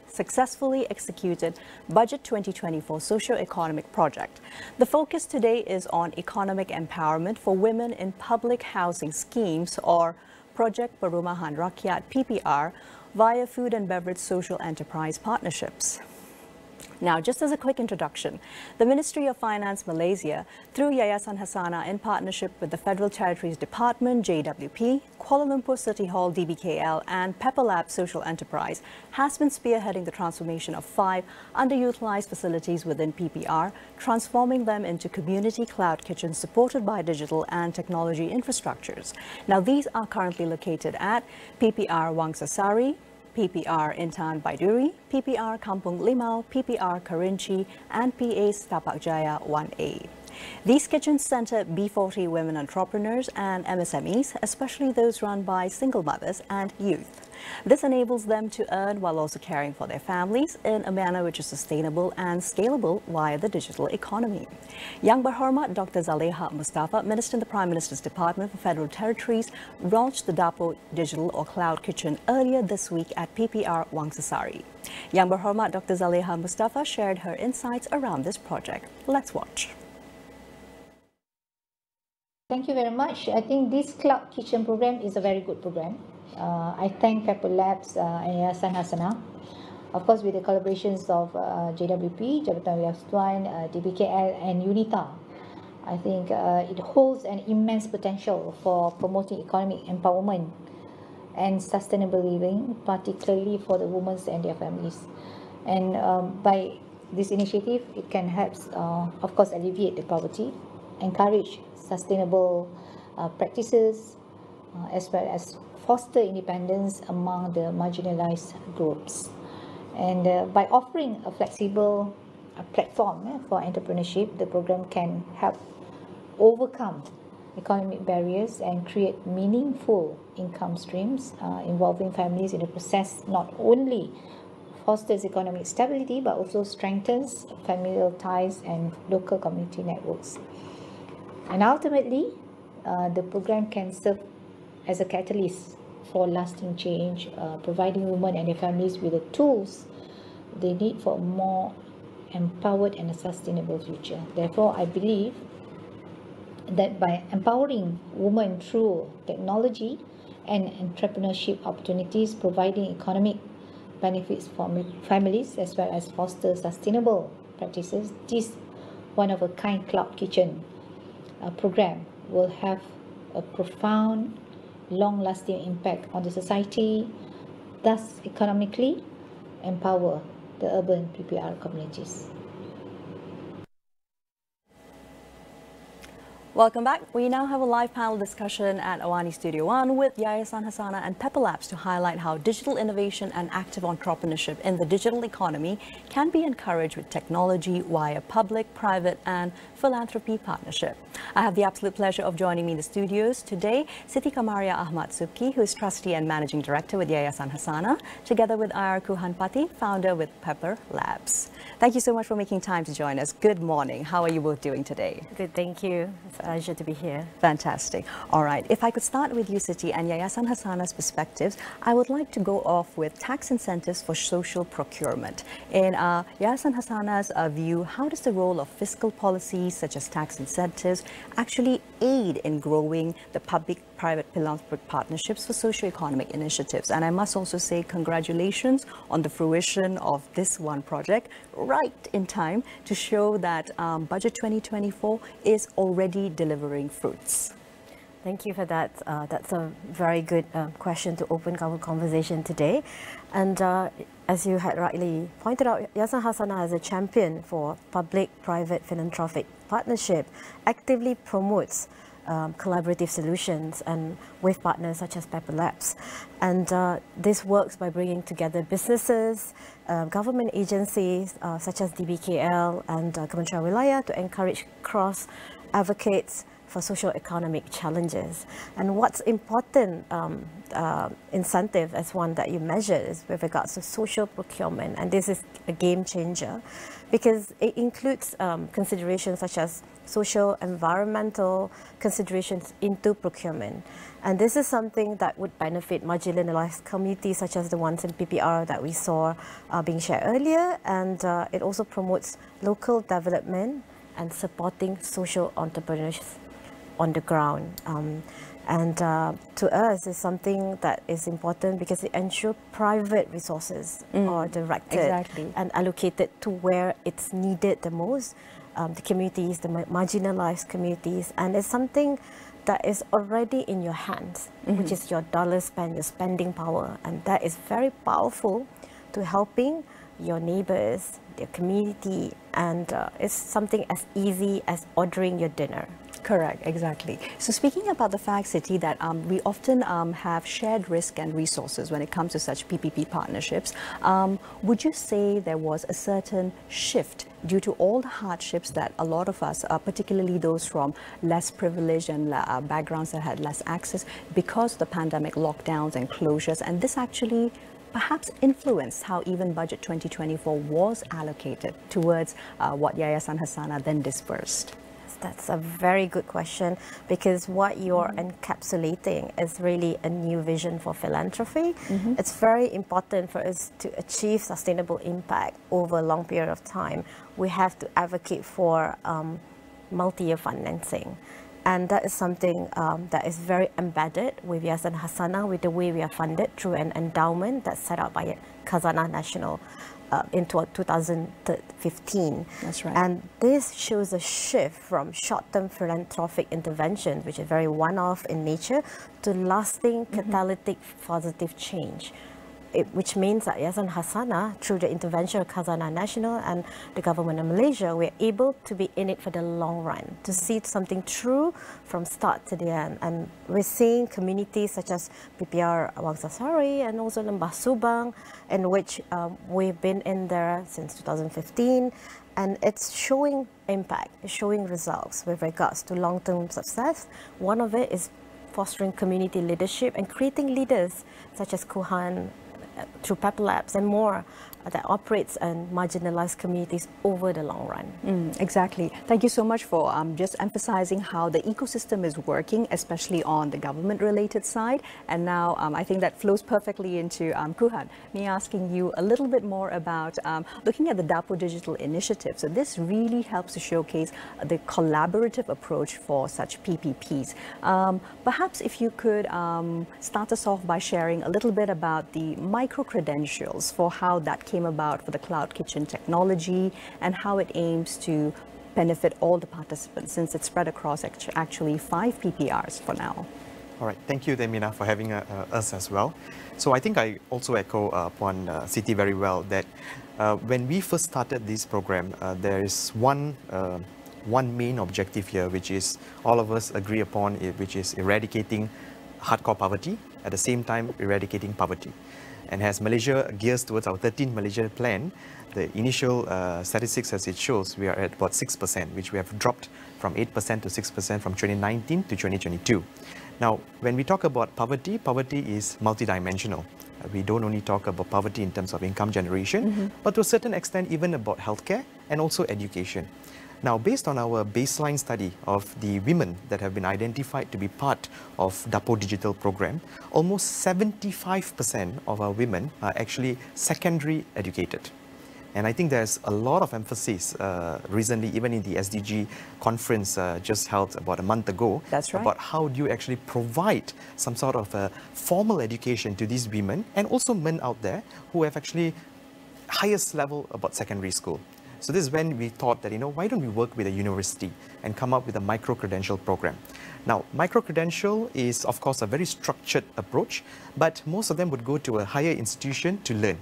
successfully executed Budget 2024 socio-economic project. The focus today is on economic empowerment for women in public housing schemes, or Project Perumahan Rakyat (PPR) via food and beverage social enterprise partnerships. Now, just as a quick introduction, the Ministry of Finance Malaysia, through Yayasan Hasanah in partnership with the Federal Territories Department (JWP), Kuala Lumpur City Hall (DBKL), and Pepper Lab Social Enterprise, has been spearheading the transformation of 5 underutilized facilities within PPR, transforming them into community cloud kitchens supported by digital and technology infrastructures. Now, these are currently located at PPR Wangsasari, PPR Intan Baiduri, PPR Kampung Limau, PPR Kerinci, and PA Setapak Jaya 1A. These kitchens center B40 women entrepreneurs and MSMEs, especially those run by single mothers and youth. This enables them to earn while also caring for their families in a manner which is sustainable and scalable via the digital economy. Yang Berhormat Dr. Zaleha Mustafa, Minister in the Prime Minister's Department for Federal Territories, launched the Dapo Digital or Cloud Kitchen earlier this week at PPR Wangsasari. Yang Berhormat Dr. Zaleha Mustafa shared her insights around this project. Let's watch. Thank you very much. I think this Cloud Kitchen program is a very good program. I thank Pepper Labs and Yayasan Hasanah, of course with the collaborations of JWP, Jabatan Wilayah DBKL and UNITA. I think it holds an immense potential for promoting economic empowerment and sustainable living, particularly for the women and their families. And by this initiative, it can help, of course, alleviate the poverty, encourage sustainable practices, as well as foster independence among the marginalized groups. And by offering a flexible platform for entrepreneurship, the program can help overcome economic barriers and create meaningful income streams involving families in the process. Not only fosters economic stability, but also strengthens familial ties and local community networks. And ultimately, the program can serve as a catalyst for lasting change, providing women and their families with the tools they need for a more empowered and a sustainable future. Therefore, I believe that by empowering women through technology and entrepreneurship opportunities, providing economic benefits for families as well as foster sustainable practices, this one-of-a-kind Cloud Kitchen program will have a profound, long-lasting impact on the society, thus economically empower the urban PPR communities. Welcome back. We now have a live panel discussion at AWANI Studio 1 with Yayasan Hasanah and Pepper Labs to highlight how digital innovation and active entrepreneurship in the digital economy can be encouraged with technology via public, private and philanthropy partnership. I have the absolute pleasure of joining me in the studios today, Siti Kamaria Ahmad Subki, who is Trustee and Managing Director with Yayasan Hasanah, together with IR Kuhanpati, Founder with Pepper Labs. Thank you so much for making time to join us. Good morning. How are you both doing today? Good, thank you. pleasure to be here. Fantastic. All right. If I could start with you, Siti, and Yayasan Hasana's perspectives, I would like to go off with tax incentives for social procurement. In Yayasan Hasana's view, how does the role of fiscal policies such as tax incentives actually aid in growing the public-private philanthropic partnerships for socio-economic initiatives? And I must also say congratulations on the fruition of this one project right in time to show that Budget 2024 is already delivering fruits. Thank you for that. That's a very good question to open our conversation today. And as you had rightly pointed out, Yayasan Hasana as a champion for public-private philanthropic partnership actively promotes collaborative solutions and with partners such as Pepper Labs. And this works by bringing together businesses, government agencies such as DBKL and Kementerian Wilayah to encourage cross-advocates for socio-economic challenges. And what's important incentive as one that you measure is with regards to social procurement, and this is a game changer because it includes considerations such as social, environmental considerations into procurement. And this is something that would benefit marginalized communities such as the ones in PPR that we saw being shared earlier, and it also promotes local development and supporting social entrepreneurs on the ground. To us, it's something that is important because it ensures private resources are directed and allocated to where it's needed the most, the communities, the marginalized communities, and it's something that is already in your hands, which is your dollar spend, your spending power, and that is very powerful to helping your neighbors, your community, and it's something as easy as ordering your dinner. Correct, exactly. So speaking about the fact, Siti, that we often have shared risk and resources when it comes to such PPP partnerships, would you say there was a certain shift due to all the hardships that a lot of us, particularly those from less privileged and backgrounds that had less access because of the pandemic lockdowns and closures, and this actually perhaps influenced how even Budget 2024 was allocated towards what Yayasan Hasana then dispersed? That's a very good question because what you're encapsulating is really a new vision for philanthropy. It's very important for us to achieve sustainable impact over a long period of time. We have to advocate for multi-year financing. And that is something that is very embedded with Yayasan Hasana, with the way we are funded through an endowment that's set up by Khazanah Nasional in 2015. That's right. And this shows a shift from short-term philanthropic intervention, which is very one-off in nature, to lasting catalytic positive change. Which means that Yayasan Hasana, through the intervention of Khazanah Nasional and the government of Malaysia, we're able to be in it for the long run, to see something true from start to the end. And we're seeing communities such as PPR Wangsasari and also Lembah Subang, in which we've been in there since 2015. And it's showing impact, it's showing results with regards to long-term success. One of it is fostering community leadership and creating leaders such as Kuhan, through Pepper Labs and more that operates in marginalized communities over the long run. Exactly. Thank you so much for just emphasizing how the ecosystem is working, especially on the government-related side. And now I think that flows perfectly into Kuhan, me asking you a little bit more about looking at the Dapo Digital Initiative. So this really helps to showcase the collaborative approach for such PPPs. Perhaps if you could start us off by sharing a little bit about the micro-credentials for how that came about for the cloud kitchen technology and how it aims to benefit all the participants since it's spread across actually 5 PPRs for now. All right, thank you, Tehmina, for having us as well. So I think I also echo upon Siti very well that when we first started this program, there is one main objective here, which is all of us agree upon it, which is eradicating hardcore poverty, at the same time eradicating poverty. And as Malaysia gears towards our 13th Malaysia plan, the initial statistics as it shows, we are at about 6%, which we have dropped from 8% to 6% from 2019 to 2022. Now, when we talk about poverty, poverty is multidimensional. We don't only talk about poverty in terms of income generation, but to a certain extent even about healthcare and also education. Now, based on our baseline study of the women that have been identified to be part of Dapur Digital program, almost 75% of our women are actually secondary educated. And I think there's a lot of emphasis recently, even in the SDG conference just held about a month ago, That's right. about how do you actually provide some sort of a formal education to these women and also men out there who have actually highest level about secondary school. So this is when we thought that, why don't we work with a university and come up with a micro-credential program. Now, micro-credential is, of course, a very structured approach, but most of them would go to a higher institution to learn.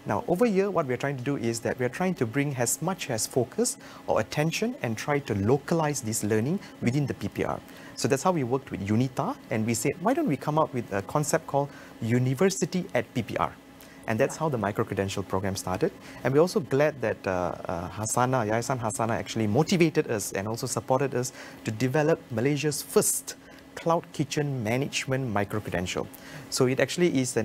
Now, over here, what we're trying to do is that we're trying to bring as much as focus or attention and try to localize this learning within the PPR. So that's how we worked with UNITA, and we said, why don't we come up with a concept called University at PPR? And that's how the micro-credential program started. And we're also glad that Yayasan Hasana actually motivated us and also supported us to develop Malaysia's first cloud kitchen management micro-credential. So it actually is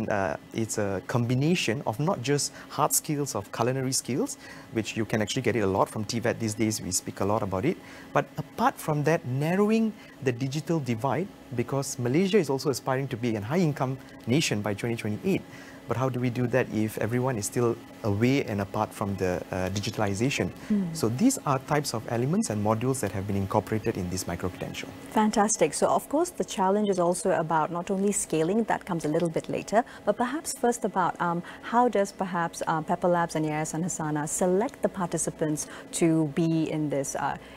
it's a combination of not just hard skills of culinary skills, which you can actually get it a lot from TVET these days, we speak a lot about it, but apart from that, narrowing the digital divide, because Malaysia is also aspiring to be a high-income nation by 2028. But how do we do that if everyone is still away and apart from the digitalization? So these are types of elements and modules that have been incorporated in this micro-credential. Fantastic. So of course the challenge is also about not only scaling, that comes a little bit later, but perhaps first about how does perhaps Pepper Labs and Yayasan Hasana select the participants to be in this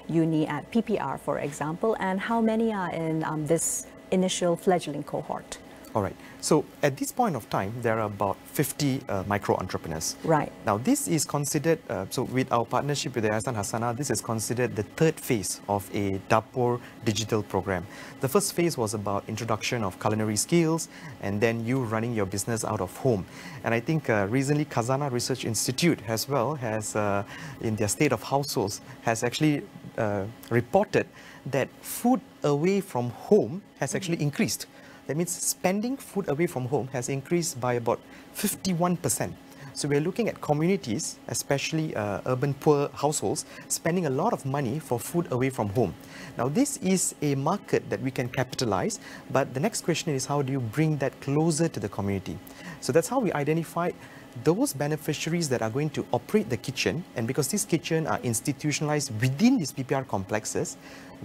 uni at PPR, for example, and how many are in this initial fledgling cohort? All right. So at this point of time, there are about 50 micro-entrepreneurs. Right. Now, this is considered, so with our partnership with Yayasan Hasana, this is considered the third phase of a Dapur digital program. The first phase was about introduction of culinary skills and then you running your business out of home. And I think recently Khazanah Research Institute as well has, in their state of households, has actually reported that food away from home has actually increased. That means spending food away from home has increased by about 51%. So we're looking at communities, especially urban poor households, spending a lot of money for food away from home. Now this is a market that we can capitalize, but the next question is how do you bring that closer to the community? So that's how we identified those beneficiaries that are going to operate the kitchen, and because these kitchens are institutionalized within these PPR complexes,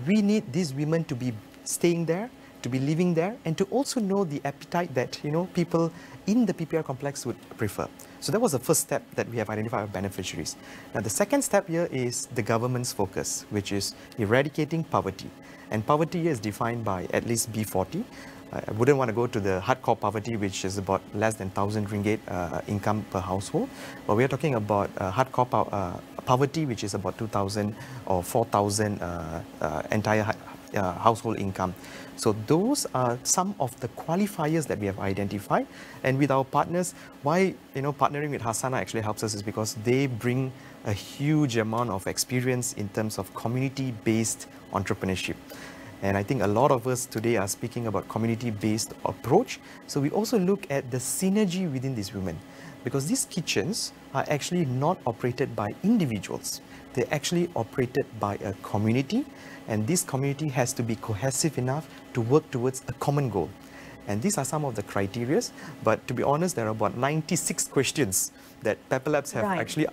we need these women to be staying there, to be living there, and to also know the appetite that people in the PPR complex would prefer. So that was the first step that we have identified our beneficiaries. Now the second step here is the government's focus, which is eradicating poverty. And poverty is defined by at least B40. I wouldn't want to go to the hardcore poverty, which is about less than 1,000 ringgit income per household. But we are talking about hardcore poverty, which is about 2,000 or 4,000 entire household income. So those are some of the qualifiers that we have identified. And with our partners, why partnering with Hasana actually helps us is because they bring a huge amount of experience in terms of community-based entrepreneurship. And I think a lot of us today are speaking about community-based approach. So we also look at the synergy within these women, because these kitchens are actually not operated by individuals. They're actually operated by a community, and this community has to be cohesive enough to work towards a common goal. And these are some of the criteria, but to be honest, there are about 96 questions that Pepper Labs have actually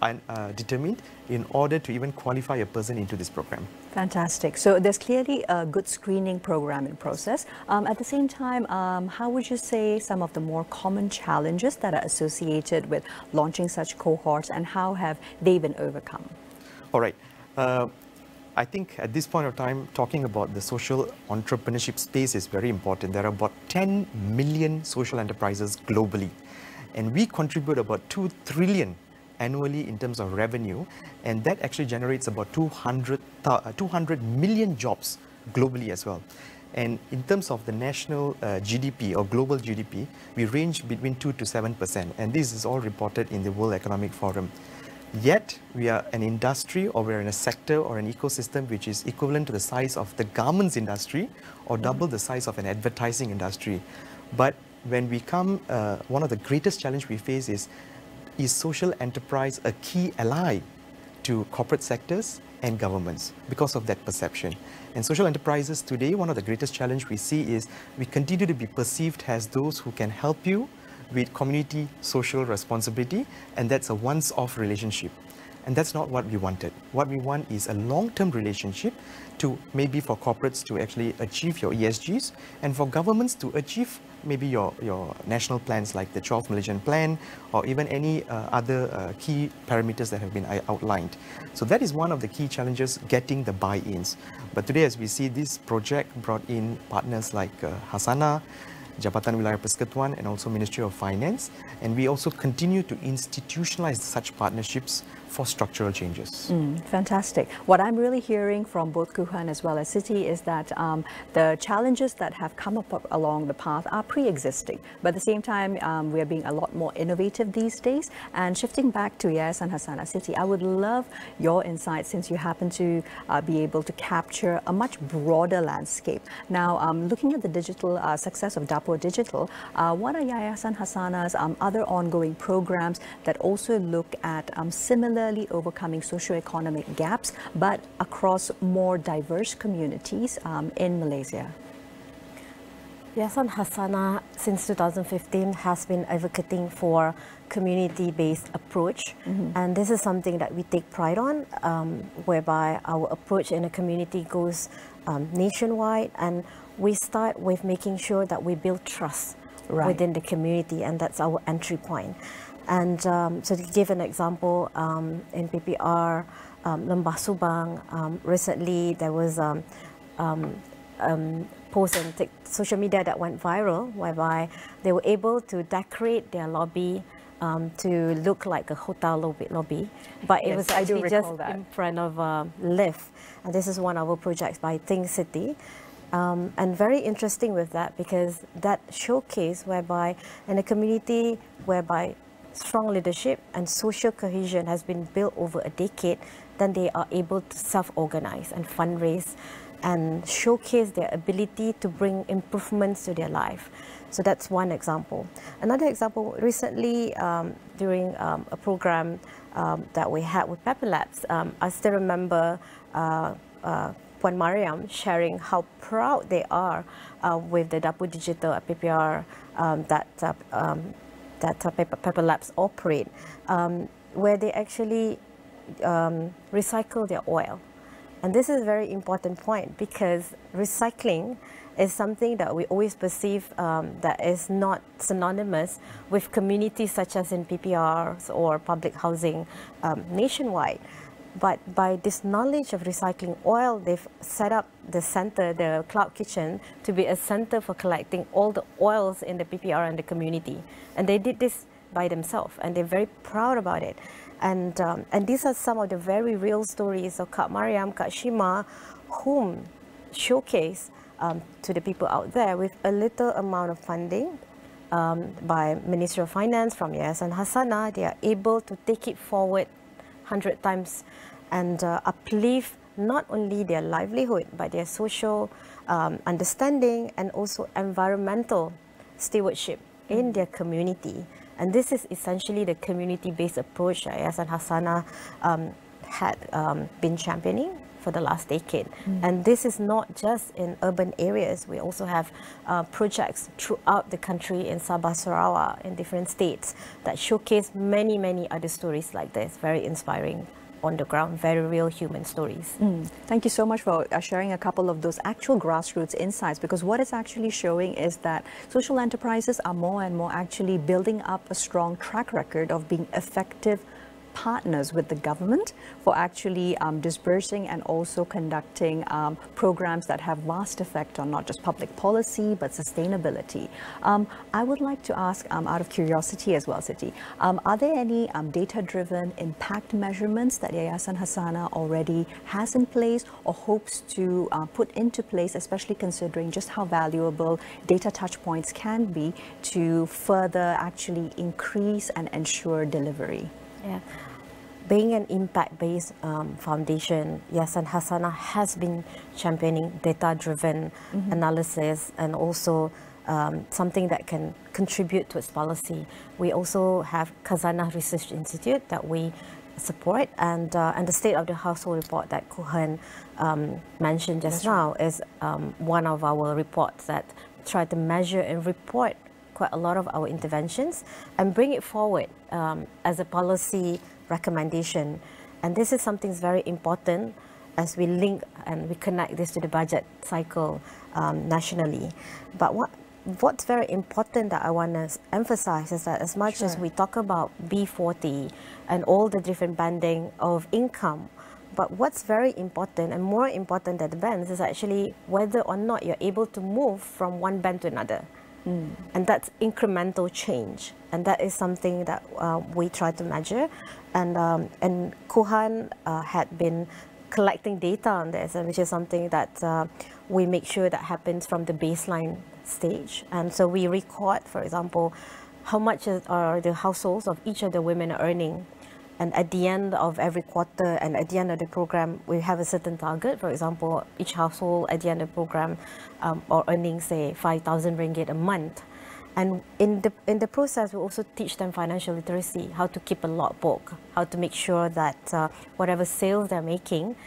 determined in order to even qualify a person into this program. Fantastic. So there's clearly a good screening program in process. At the same time, how would you say some of the more common challenges that are associated with launching such cohorts, and how have they been overcome? All right. I think at this point of time, talking about the social entrepreneurship space is very important. There are about 10 million social enterprises globally, and we contribute about 2 trillion annually in terms of revenue, and that actually generates about 200 million jobs globally as well. And in terms of the national GDP or global GDP, we range between 2 to 7%, and this is all reported in the World Economic Forum. Yet, we are an industry, or we're in a sector or an ecosystem which is equivalent to the size of the garments industry or double the size of an advertising industry. But when we come, one of the greatest challenges we face is social enterprise a key ally to corporate sectors and governments because of that perception. And social enterprises today, one of the greatest challenges we see is we continue to be perceived as those who can help you with community social responsibility, and that's a once-off relationship. And that's not what we wanted. What we want is a long-term relationship to maybe for corporates to actually achieve your ESGs and for governments to achieve maybe your national plans like the 12 Malaysian plan or even any other key parameters that have been outlined. So that is one of the key challenges, getting the buy-ins. But today, as we see, this project brought in partners like Hasana, Jabatan Wilayah Persekutuan, and also Ministry of Finance. And we also continue to institutionalize such partnerships for structural changes. Fantastic. What I'm really hearing from both Kuhan as well as Siti is that the challenges that have come up along the path are pre-existing, but at the same time we are being a lot more innovative these days. And shifting back to Yayasan Hasana, Siti, I would love your insights since you happen to be able to capture a much broader landscape. Now, looking at the digital success of Dapur Digital, what are Yayasan Hasana's other ongoing programs that also look at similarly overcoming socio-economic gaps, but across more diverse communities in Malaysia? Yayasan Hasana since 2015 has been advocating for community-based approach, and this is something that we take pride on, whereby our approach in a community goes nationwide, and we start with making sure that we build trust within the community, and that's our entry point. And so to give an example, in PPR, Lembah Subang, recently there was post on social media that went viral, whereby they were able to decorate their lobby to look like a hotel lobby, but it was actually just in front of a lift. And this is one of our projects by Think City. And very interesting with that, because that showcase whereby in a community whereby strong leadership and social cohesion has been built over a decade, then they are able to self-organize and fundraise and showcase their ability to bring improvements to their life. So that's one example. Another example, recently during a program that we had with Pepper Labs, I still remember Puan Mariam sharing how proud they are with the Dapur Digital at PPR that Pepper Labs operate, where they actually recycle their oil. And this is a very important point, because recycling is something that we always perceive that is not synonymous with communities such as in PPRs or public housing nationwide. But by this knowledge of recycling oil, they've set up the center, the cloud kitchen, to be a center for collecting all the oils in the PPR and the community. And they did this by themselves, and they're very proud about it. And these are some of the very real stories of Kak Mariam, Kak Shima, whom showcase to the people out there with a little amount of funding by Ministry of Finance, from Yayasan Hasana. They are able to take it forward 100 times and uplift not only their livelihood, but their social understanding and also environmental stewardship in their community. And this is essentially the community-based approach that Yayasan Hasana had been championing for the last decade. And this is not just in urban areas. We also have projects throughout the country in Sabah, Sarawak, in different states that showcase many, many other stories like this. Very inspiring on the ground, very real human stories. Thank you so much for sharing a couple of those actual grassroots insights, because what it's actually showing is that social enterprises are more and more actually building up a strong track record of being effective partners with the government for actually dispersing and also conducting programs that have vast effect on not just public policy but sustainability. I would like to ask, out of curiosity as well, Siti, are there any data-driven impact measurements that Yayasan Hasana already has in place or hopes to put into place, especially considering just how valuable data touchpoints can be to further actually increase and ensure delivery? Yeah. Being an impact-based foundation, Yayasan Hasana has been championing data-driven analysis and also something that can contribute to its policy. We also have Khazanah Research Institute that we support, and the state of the household report that Kuhan mentioned just now is one of our reports that try to measure and report quite a lot of our interventions and bring it forward as a policy recommendation. And this is something that's very important as we link and we connect this to the budget cycle nationally. But what's very important that I want to emphasize is that as much as we talk about B40 and all the different banding of income, but what's very important and more important than the bands is actually whether or not you're able to move from one band to another. And that's incremental change. And that is something that we try to measure. And Kuhan had been collecting data on this, and which is something that we make sure that happens from the baseline stage. And so we record, for example, how much are the households of each of the women earning. And at the end of every quarter and at the end of the program, we have a certain target. For example, each household at the end of the program are earning, say, 5,000 ringgit a month. And in the process, we also teach them financial literacy, how to keep a logbook, how to make sure that whatever sales they're making,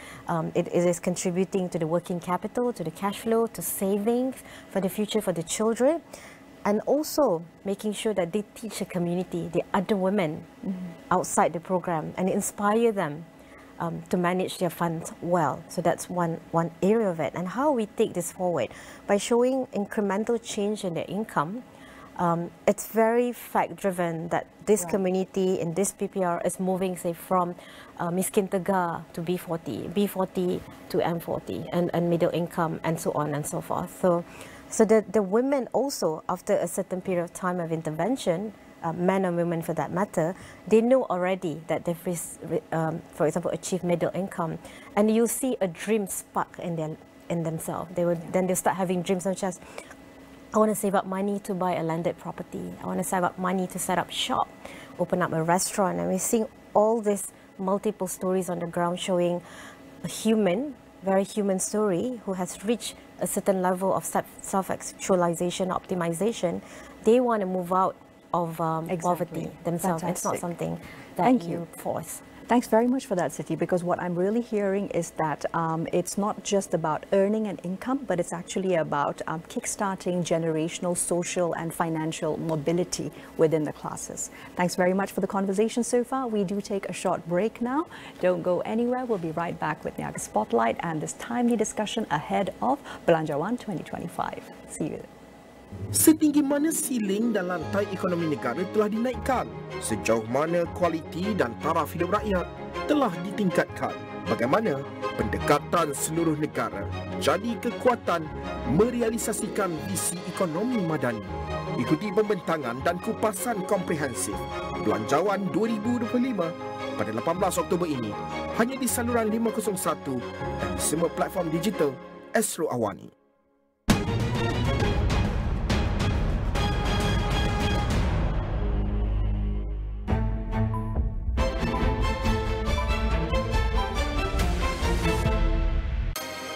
it is contributing to the working capital, to the cash flow, to savings for the future for the children. And also making sure that they teach the community, the other women outside the program, and inspire them to manage their funds well. So that's one area of it. And how we take this forward by showing incremental change in their income. It's very fact-driven that this community in this PPR is moving, say, from miskin tegar to B40, B40 to M40, and middle income, and so on and so forth. So the women also, after a certain period of time of intervention, men and women for that matter, they know already that they've, for example, achieved middle income, and you see a dream spark in themselves. Then they start having dreams such as, I want to save up money to buy a landed property. I want to save up money to set up shop, open up a restaurant. And we're seeing all these multiple stories on the ground showing a human, very human story who has reached a certain level of self-actualization, optimization. They want to move out of poverty themselves. Fantastic. It's not something that you force. Thanks very much for that, Siti, because what I'm really hearing is that it's not just about earning an income, but it's actually about kickstarting generational, social and financial mobility within the classes. Thanks very much for the conversation so far. We do take a short break now. Don't go anywhere. We'll be right back with Niaga Spotlight and this timely discussion ahead of Belanjawan 2025. See you. Setinggi mana siling dan lantai ekonomi negara telah dinaikkan? Sejauh mana kualiti dan taraf hidup rakyat telah ditingkatkan? Bagaimana pendekatan seluruh negara jadi kekuatan merealisasikan visi ekonomi madani? Ikuti pembentangan dan kupasan komprehensif Belanjawan 2025 pada 18 Oktober ini hanya di saluran 501 dan di semua platform digital Astro AWANI.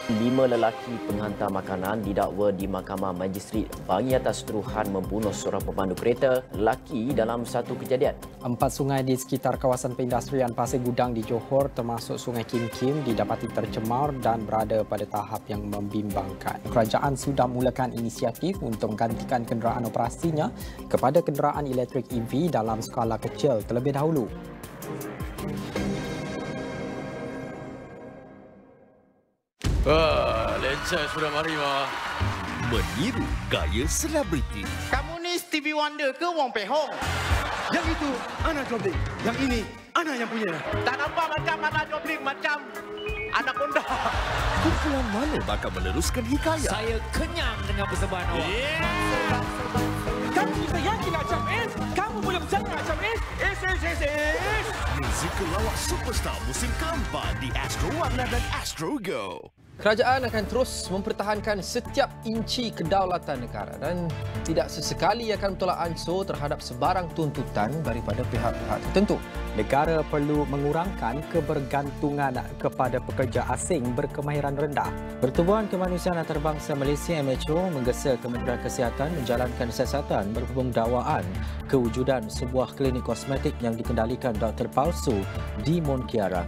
Lima lelaki penghantar makanan didakwa di Mahkamah Magistrate Bangi Atas tuduhan membunuh seorang pemandu kereta lelaki dalam satu kejadian. 4 sungai di sekitar kawasan perindustrian Pasir Gudang di Johor termasuk Sungai Kim Kim didapati tercemar dan berada pada tahap yang membimbangkan. Kerajaan sudah mulakan inisiatif untuk menggantikan kenderaan operasinya kepada kenderaan elektrik EV dalam skala kecil terlebih dahulu. Lencai sudah mari, Ma. Meniru gaya selebriti. Kamu ni Stevie Wonder ke Wong Pei Hong? Yang itu Ana Jobling. Yang ini Ana yang punya. Tak nampak macam Ana Jobling, macam anak konda. Kumpulan mana bakal meneruskan hikayat? Saya kenyang dengan persembahan awak. Kamu bisa yakin nak jump S? Kamu boleh percaya nak jump S? S. Musikal lawak superstar musim keempat di Astro Warna dan Astro Go. Kerajaan akan terus mempertahankan setiap inci kedaulatan negara dan tidak sesekali akan bertolak ansur terhadap sebarang tuntutan daripada pihak-pihak tertentu. negara perlu mengurangkan kebergantungan kepada pekerja asing berkemahiran rendah. Pertubuhan Kemanusiaan Antarabangsa Malaysia MHO menggesa Kementerian Kesihatan menjalankan siasatan berpengdakwaan kewujudan sebuah klinik kosmetik yang dikendalikan doktor palsu di Monkiara.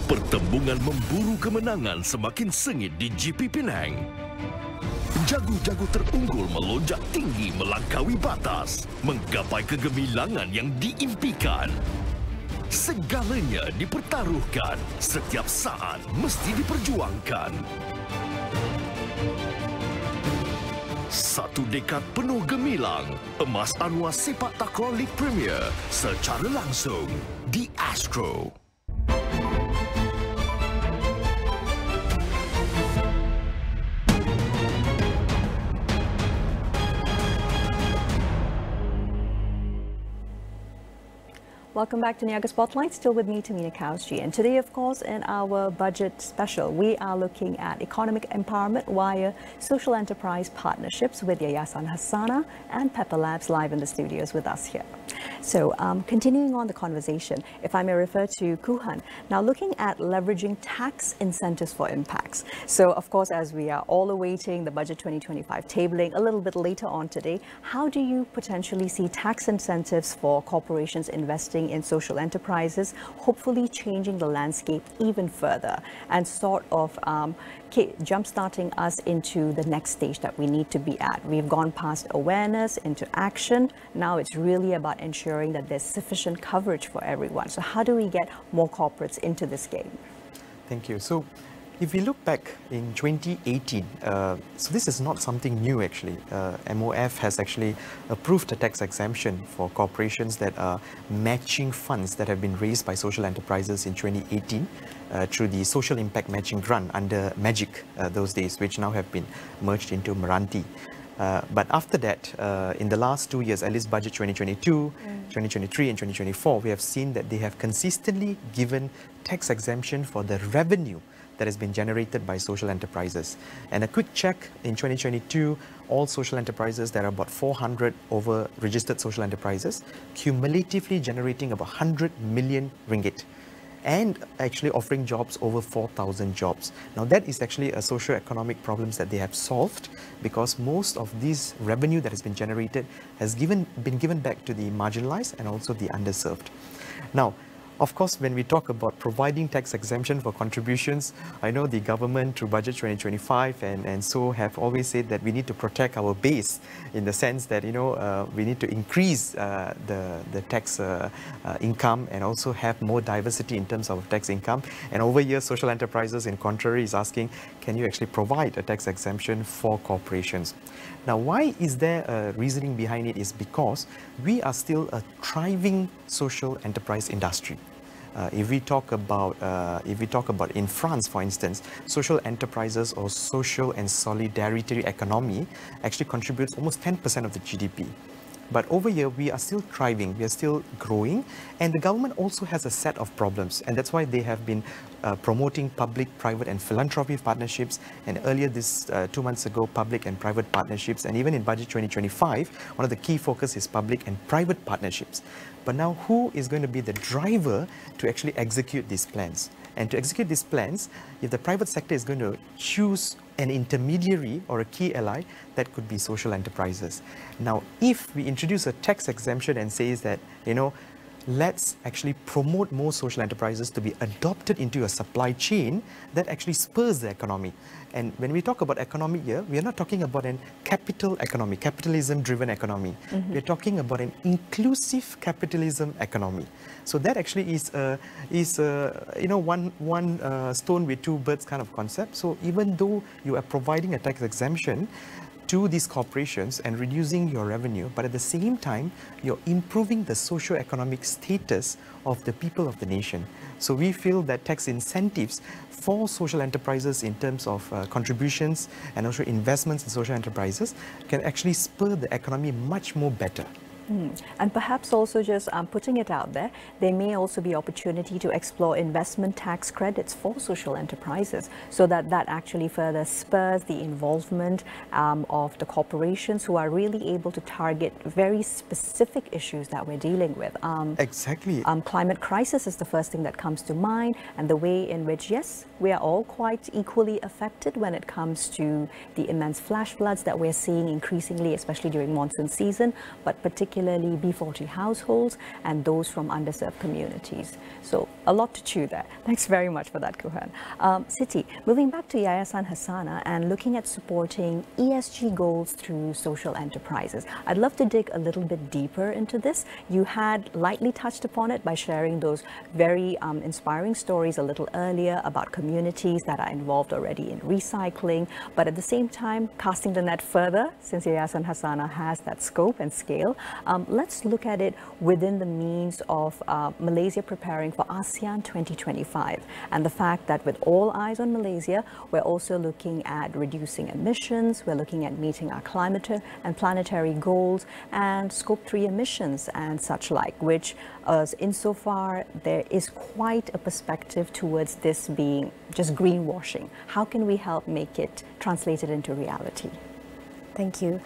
Pertembungan memburu kemenangan semakin sengit di GP Penang. Jago-jago terunggul melonjak tinggi melangkaui batas, menggapai kegemilangan yang diimpikan. Segalanya dipertaruhkan, setiap saat mesti diperjuangkan. Satu dekad penuh gemilang, emas Anwar Sepak Takraw League Premier secara langsung di Astro. Welcome back to Niaga Spotlight, still with me, Kaoosji. And today, of course, in our budget special, we are looking at economic empowerment via social enterprise partnerships with Yayasan Hasanah and Pepper Labs live in the studios with us here. So continuing on the conversation, if I may refer to Kuhan, now looking at leveraging tax incentives for impacts. So, of course, as we are all awaiting the budget 2025 tabling a little bit later on today, how do you potentially see tax incentives for corporations investing in social enterprises, hopefully changing the landscape even further and sort of jump-starting us into the next stage that we need to be at? We've gone past awareness into action. Now it's really about ensuring that there's sufficient coverage for everyone. So how do we get more corporates into this game? Thank you. So if we look back in 2018, so this is not something new actually. MOF has actually approved a tax exemption for corporations that are matching funds that have been raised by social enterprises in 2018 through the social impact matching grant under MAGIC those days, which now have been merged into Meranti. But after that, in the last 2 years, at least budget 2022, 2023 and 2024, we have seen that they have consistently given tax exemption for the revenue that has been generated by social enterprises. And a quick check, in 2022, all social enterprises, there are about 400 over registered social enterprises, cumulatively generating about 100 million ringgit and actually offering jobs over 4,000 jobs. Now that is actually a socio-economic problems that they have solved, because most of this revenue that has been generated has been given back to the marginalized and also the underserved. Now, of course, when we talk about providing tax exemption for contributions, I know the government through Budget 2025 and so have always said that we need to protect our base in the sense that, you know, we need to increase the tax income and also have more diversity in terms of tax income. And over here, social enterprises, in contrary, is asking, can you actually provide a tax exemption for corporations? Now, why is there a reasoning behind it? Is because we are still a thriving social enterprise industry. If we talk about in France, for instance, social enterprises or social and solidarity economy actually contributes almost 10% of the GDP. But over here, we are still thriving, we are still growing, and the government also has a set of problems, and that's why they have been promoting public, private and philanthropy partnerships, and earlier this 2 months ago, public and private partnerships, and even in Budget 2025, one of the key focus is public and private partnerships. But now, who is going to be the driver to actually execute these plans? And to execute these plans, if the private sector is going to choose an intermediary or a key ally, that could be social enterprises. Now, if we introduce a tax exemption and says that, you know, let's actually promote more social enterprises to be adopted into a supply chain, that actually spurs the economy. And when we talk about economy here, we are not talking about an capital economy, capitalism-driven economy. We're talking about an inclusive capitalism economy. So that actually is you know, one stone with two birds kind of concept. So even though you are providing a tax exemption to these corporations and reducing your revenue, but at the same time, you're improving the socio-economic status of the people of the nation. So we feel that tax incentives for social enterprises in terms of contributions and also investments in social enterprises can actually spur the economy much more better. And perhaps also just putting it out there, there may also be opportunity to explore investment tax credits for social enterprises so that actually further spurs the involvement of the corporations who are really able to target very specific issues that we're dealing with. Exactly. Climate crisis is the first thing that comes to mind, and the way in which, yes, we are all quite equally affected when it comes to the immense flash floods that we're seeing increasingly, especially during monsoon season, but particularly B40 households and those from underserved communities. So a lot to chew there. Thanks very much for that, Kuhan. Siti, moving back to Yayasan Hasanah and looking at supporting ESG goals through social enterprises. I'd love to dig a little bit deeper into this. You had lightly touched upon it by sharing those very inspiring stories a little earlier about communities that are involved already in recycling, but at the same time, casting the net further, since Yayasan Hasanah has that scope and scale, let's look at it within the means of Malaysia preparing for ASEAN 2025 and the fact that with all eyes on Malaysia, we're also looking at reducing emissions, we're looking at meeting our climate and planetary goals and scope 3 emissions and such like, which insofar there is quite a perspective towards this being just greenwashing. How can we help make it translated into reality? Thank you.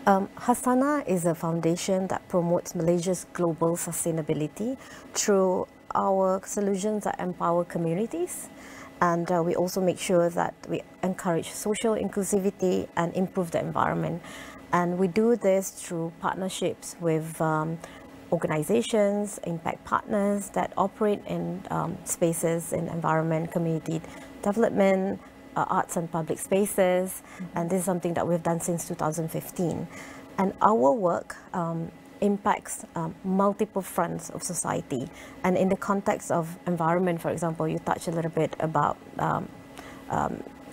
Hasanah is a foundation that promotes Malaysia's global sustainability through our solutions that empower communities, and we also make sure that we encourage social inclusivity and improve the environment. And we do this through partnerships with organizations, impact partners that operate in spaces in environment, community development, arts and public spaces, and this is something that we've done since 2015. And our work impacts multiple fronts of society. And in the context of environment, for example, you touched a little bit about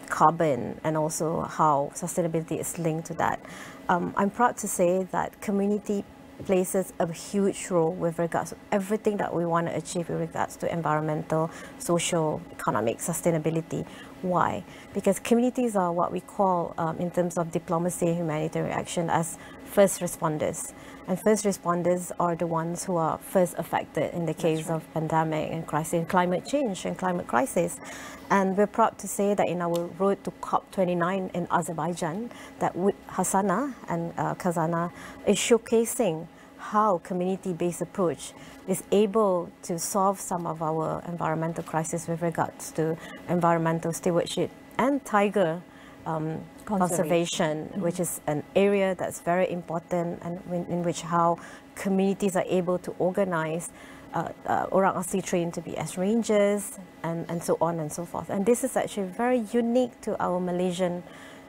carbon and also how sustainability is linked to that. I'm proud to say that community places a huge role with regards to everything that we want to achieve with regards to environmental, social, economic sustainability. Why? Because communities are what we call, in terms of diplomacy and humanitarian action, as first responders. And first responders are the ones who are first affected in the case of pandemic and crisis, climate change and climate crisis. And we're proud to say that in our road to COP29 in Azerbaijan, that Hasanah and Khazanah is showcasing how community-based approach is able to solve some of our environmental crises with regards to environmental stewardship and tiger conservation, which is an area that's very important, and in which how communities are able to organize orang asli trained to be as rangers and so on and so forth. And this is actually very unique to our Malaysian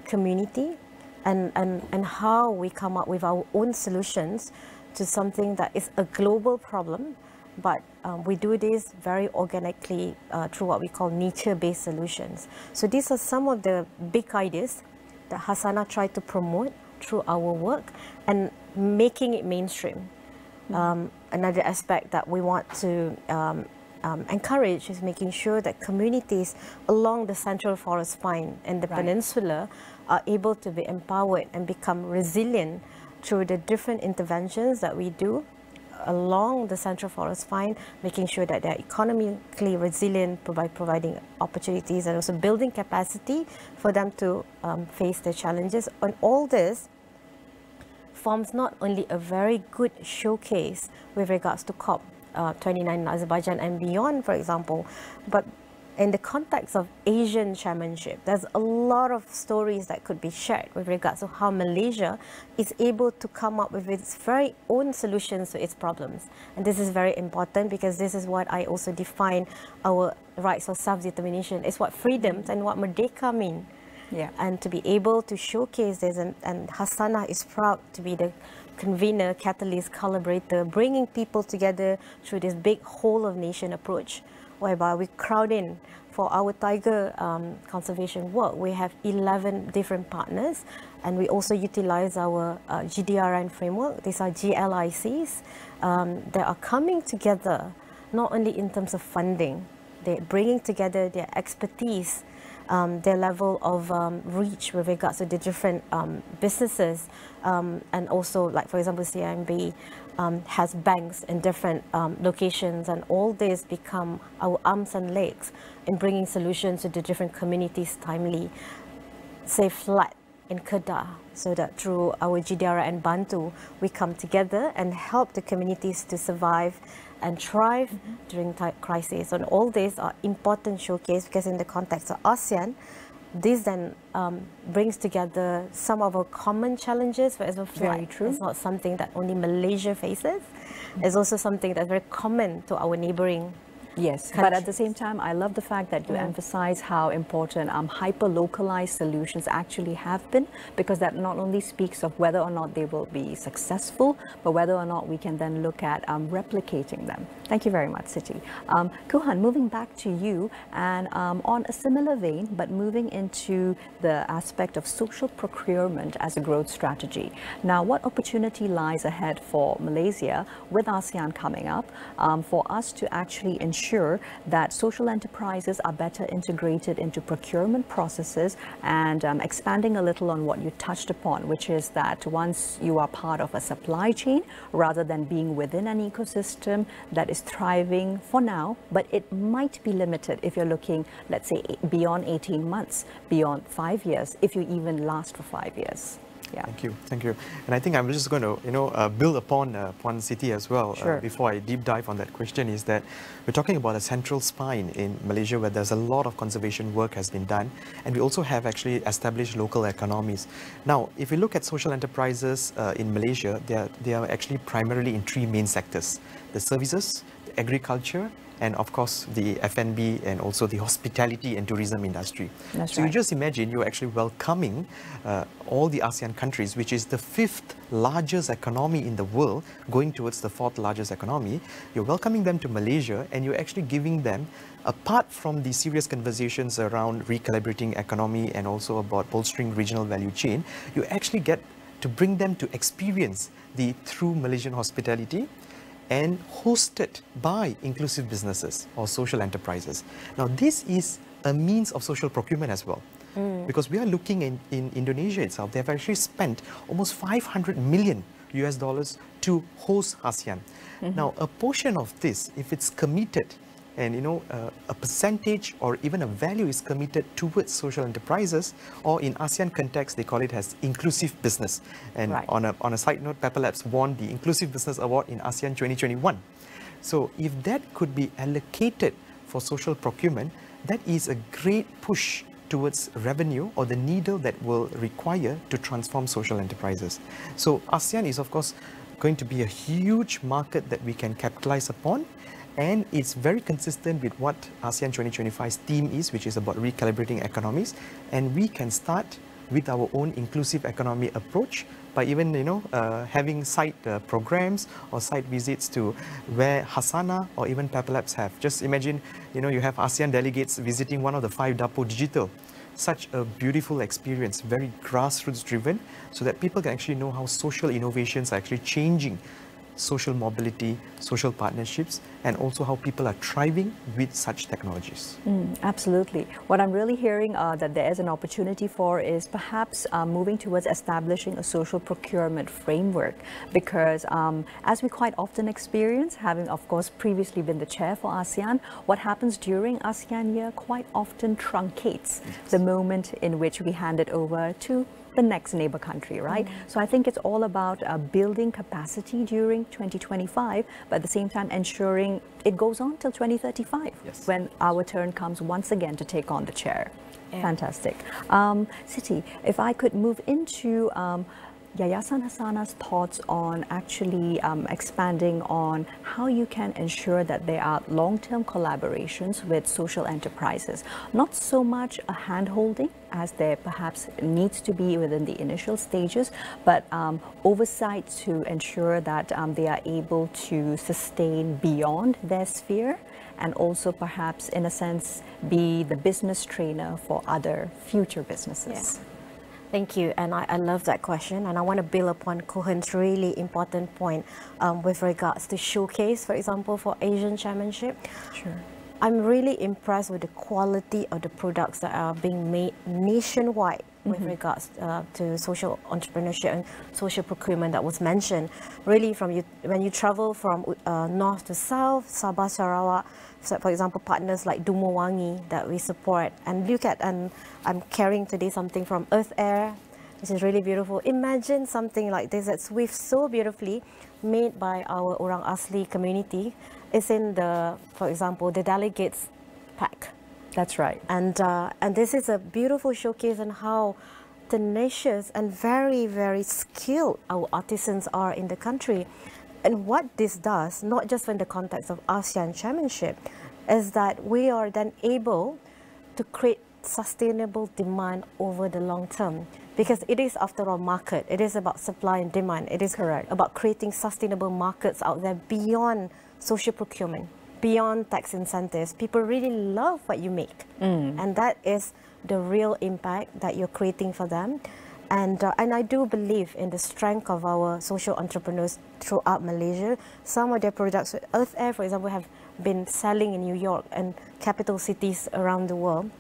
community and how we come up with our own solutions to something that is a global problem, but we do this very organically through what we call nature-based solutions. So these are some of the big ideas that Hasanah tried to promote through our work and making it mainstream. Another aspect that we want to encourage is making sure that communities along the Central Forest Spine and the peninsula are able to be empowered and become resilient through the different interventions that we do along the Central Forest Spine, making sure that they're economically resilient by providing opportunities and also building capacity for them to face the challenges. And all this forms not only a very good showcase with regards to COP29 in Azerbaijan and beyond, for example, but in the context of Asian chairmanship, there's a lot of stories that could be shared with regards to how Malaysia is able to come up with its very own solutions to its problems. And this is very important because this is what I also define our rights of self-determination. It's what freedoms and what merdeka mean. Yeah. And to be able to showcase this, and Hasanah is proud to be the convener, catalyst, collaborator, bringing people together through this big whole-of-nation approach, whereby we crowd in for our tiger conservation work. We have 11 different partners, and we also utilize our GDRN framework. These are GLICs that are coming together, not only in terms of funding, they're bringing together their expertise their level of reach with regards to the different businesses, and also, like for example, CIMB has banks in different locations, and all this become our arms and legs in bringing solutions to the different communities timely. Say flood in Kedah, so that through our GDRA and Bantu, we come together and help the communities to survive and thrive during crisis. And all these are important showcase, because in the context of ASEAN, this then brings together some of our common challenges. For example, flood is not something that only Malaysia faces. It's also something that's very common to our neighboring. Yes, but at the same time, I love the fact that you emphasize how important hyper-localized solutions actually have been, because that not only speaks of whether or not they will be successful, but whether or not we can then look at replicating them. Thank you very much, Siti. Kuhan, moving back to you, and on a similar vein, but moving into the aspect of social procurement as a growth strategy. Now, what opportunity lies ahead for Malaysia with ASEAN coming up for us to actually ensure that social enterprises are better integrated into procurement processes, and expanding a little on what you touched upon, which is that once you are part of a supply chain, rather than being within an ecosystem that is thriving for now, but it might be limited if you're looking, let's say, beyond 18 months, beyond 5 years, if you even last for 5 years. Yeah. Thank you. And I think I'm just going to, build upon Siti as well. Before I deep dive on that question, is that we're talking about a central spine in Malaysia where there's a lot of conservation work has been done, and we also have actually established local economies. Now, if we look at social enterprises in Malaysia, they are actually primarily in 3 main sectors: the services, the agriculture, and of course the F&B and also the hospitality and tourism industry. So you just imagine you're actually welcoming all the ASEAN countries, which is the 5th largest economy in the world, going towards the 4th largest economy. You're welcoming them to Malaysia, and you're actually giving them, apart from the serious conversations around recalibrating economy and also about bolstering regional value chain, you actually get to bring them to experience the true Malaysian hospitality, and hosted by inclusive businesses or social enterprises. Now, this is a means of social procurement as well, because we are looking in Indonesia itself. They have actually spent almost $500 million to host ASEAN. Now, a portion of this, if it's committed, and a percentage or even a value is committed towards social enterprises, or in ASEAN context they call it as inclusive business. And on a side note, Pepper Labs won the Inclusive Business Award in ASEAN 2021. So if that could be allocated for social procurement, that is a great push towards revenue, or the needle that will require to transform social enterprises. So ASEAN is of course going to be a huge market that we can capitalize upon. And it's very consistent with what ASEAN 2025's theme is, which is about recalibrating economies. And we can start with our own inclusive economy approach by even, having site programs or site visits to where Hasana or even Pepper Labs have. Just imagine, you have ASEAN delegates visiting one of the 5 Dapo Digital. Such a beautiful experience, very grassroots driven, so that people can actually know how social innovations are actually changing social mobility, social partnerships, and also how people are thriving with such technologies. Absolutely. What I'm really hearing that there is an opportunity for is perhaps moving towards establishing a social procurement framework, because as we quite often experience, having of course previously been the chair for ASEAN, what happens during ASEAN year quite often truncates the moment in which we hand it over to the next neighbor country, right? So I think it's all about building capacity during 2025, but at the same time ensuring it goes on till 2035, when our turn comes once again to take on the chair. Fantastic. Siti, if I could move into Yayasan Hasana's thoughts on actually expanding on how you can ensure that there are long-term collaborations with social enterprises. Not so much a hand-holding as there perhaps needs to be within the initial stages, but oversight to ensure that they are able to sustain beyond their sphere, and also perhaps in a sense be the business trainer for other future businesses. Thank you, and I love that question, and I want to build upon Kohan's really important point with regards to showcase, for example, for Asian Chairmanship. I'm really impressed with the quality of the products that are being made nationwide with regards to social entrepreneurship and social procurement that was mentioned. Really, when you travel from north to south, Sabah, Sarawak, so for example, partners like Dumo Wangi that we support, and look at, and I'm carrying today something from Earth Air, which is really beautiful. Imagine something like this that's weaved so beautifully, made by our Orang Asli community. It's in the, for example, the delegates pack. That's right. And this is a beautiful showcase on how tenacious and very, very skilled our artisans are in the country. And what this does, not just in the context of ASEAN Chairmanship, is that we are then able to create sustainable demand over the long term. Because it is, after all, market. It is about supply and demand. It is about creating sustainable markets out there beyond social procurement, beyond tax incentives. People really love what you make. And that is the real impact that you're creating for them. And I do believe in the strength of our social entrepreneurs throughout Malaysia. Some of their products, Earth Air, for example, have been selling in New York and capital cities around the world,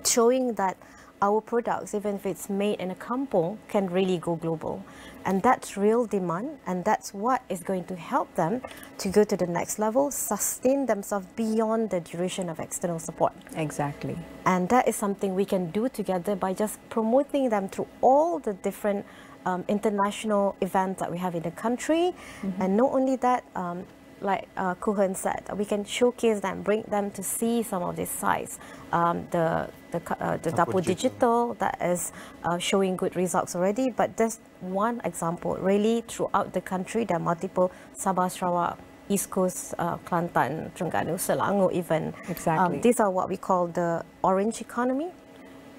showing that our products, even if it's made in a kampong, can really go global. And that's real demand, and that's what is going to help them to go to the next level, sustain themselves beyond the duration of external support. Exactly. And that is something we can do together by just promoting them through all the different international events that we have in the country. And not only that, like Kuhan said, we can showcase them, bring them to see some of these sites. The Dapur Digital that is showing good results already, but that's one example. Really, throughout the country, there are multiple Sabah, Sarawak, East Coast, Kelantan, Terengganu, Selangor even. Exactly. These are what we call the orange economy.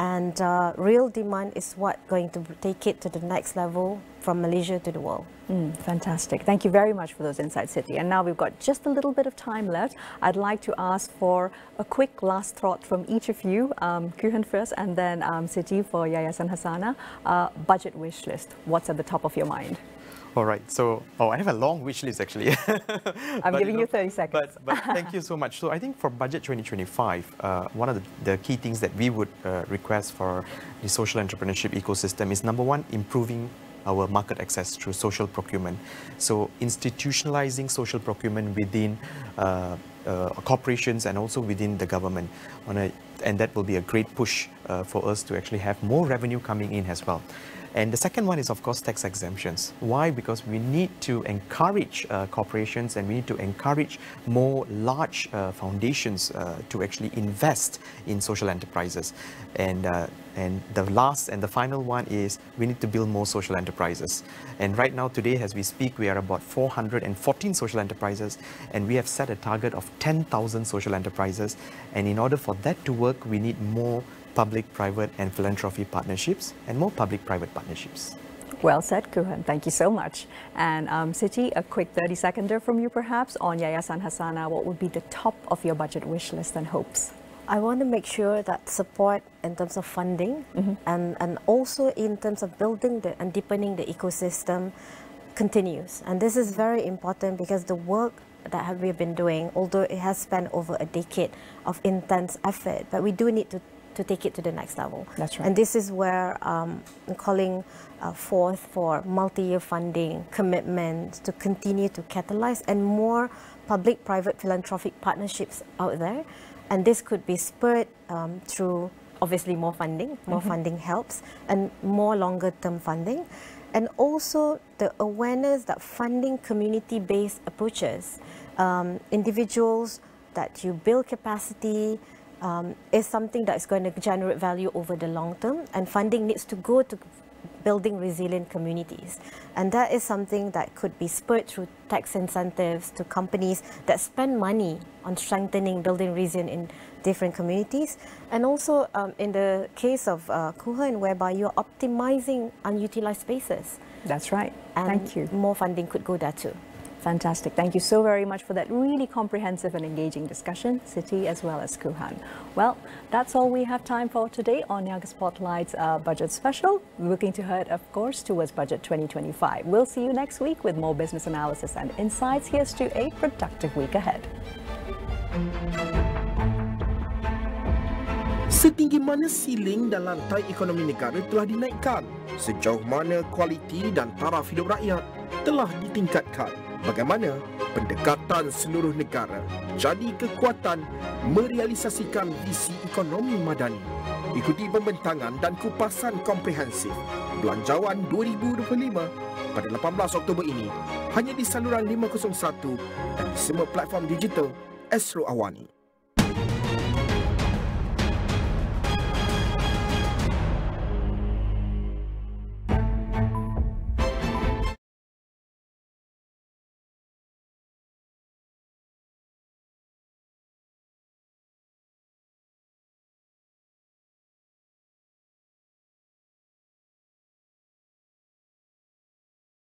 And real demand is what going to take it to the next level from Malaysia to the world. Fantastic. Thank you very much for those insights, Siti. And now we've got just a little bit of time left. I'd like to ask for a quick last thought from each of you. Kuhan first, and then Siti for Yayasan Hasanah. Budget wish list. What's at the top of your mind? All right, so, I have a long wish list actually. I'm giving you 30 seconds. But thank you so much. So I think for Budget 2025, one of the key things that we would request for the social entrepreneurship ecosystem is, number one, improving our market access through social procurement. So institutionalizing social procurement within corporations and also within the government. And that will be a great push for us to actually have more revenue coming in as well. And the second one is, of course, tax exemptions. Why? Because we need to encourage corporations, and we need to encourage more large foundations to actually invest in social enterprises. And the last and the final one is we need to build more social enterprises. And right now, today, as we speak, we are about 414 social enterprises, and we have set a target of 10,000 social enterprises. And in order for that to work, we need more public, private and philanthropy partnerships, and more public-private partnerships. Well said, Kuhan. Thank you so much. And Siti, a quick 30-seconder from you perhaps on Yayasan Hasanah. What would be the top of your budget wish list and hopes? I want to make sure that support in terms of funding and also in terms of building and deepening the ecosystem continues. And this is very important because the work that we've been doing, although it has spent over a decade of intense effort, but we do need to take it to the next level. That's right. And this is where I'm calling forth for multi-year funding commitments to continue to catalyze and more public-private philanthropic partnerships out there. And this could be spurred through, obviously, more funding. More funding helps, and more longer-term funding. And also the awareness that funding community-based approaches, individuals, that you build capacity, is something that is going to generate value over the long term, and funding needs to go to building resilient communities. And that is something that could be spurred through tax incentives to companies that spend money on strengthening, building resilient in different communities. And also in the case of Kuhan, whereby you're optimizing unutilized spaces. That's right. And thank you. More funding could go there too. Fantastic. Thank you so very much for that really comprehensive and engaging discussion, Siti as well as Kuhan. Well, that's all we have time for today on Niaga Spotlight's Budget Special. Looking ahead, of course, towards Budget 2025. We'll see you next week with more business analysis and insights. Here's to a productive week ahead. Setinggi mana siling dan lantai ekonomi negara telah dinaikkan? Sejauh mana kualiti dan taraf hidup rakyat telah ditingkatkan? Bagaimana pendekatan seluruh negara jadi kekuatan merealisasikan visi ekonomi madani? Ikuti pembentangan dan kupasan komprehensif Belanjawan 2025 pada 18 Oktober ini hanya di saluran 501 dan semua platform digital Astro AWANI.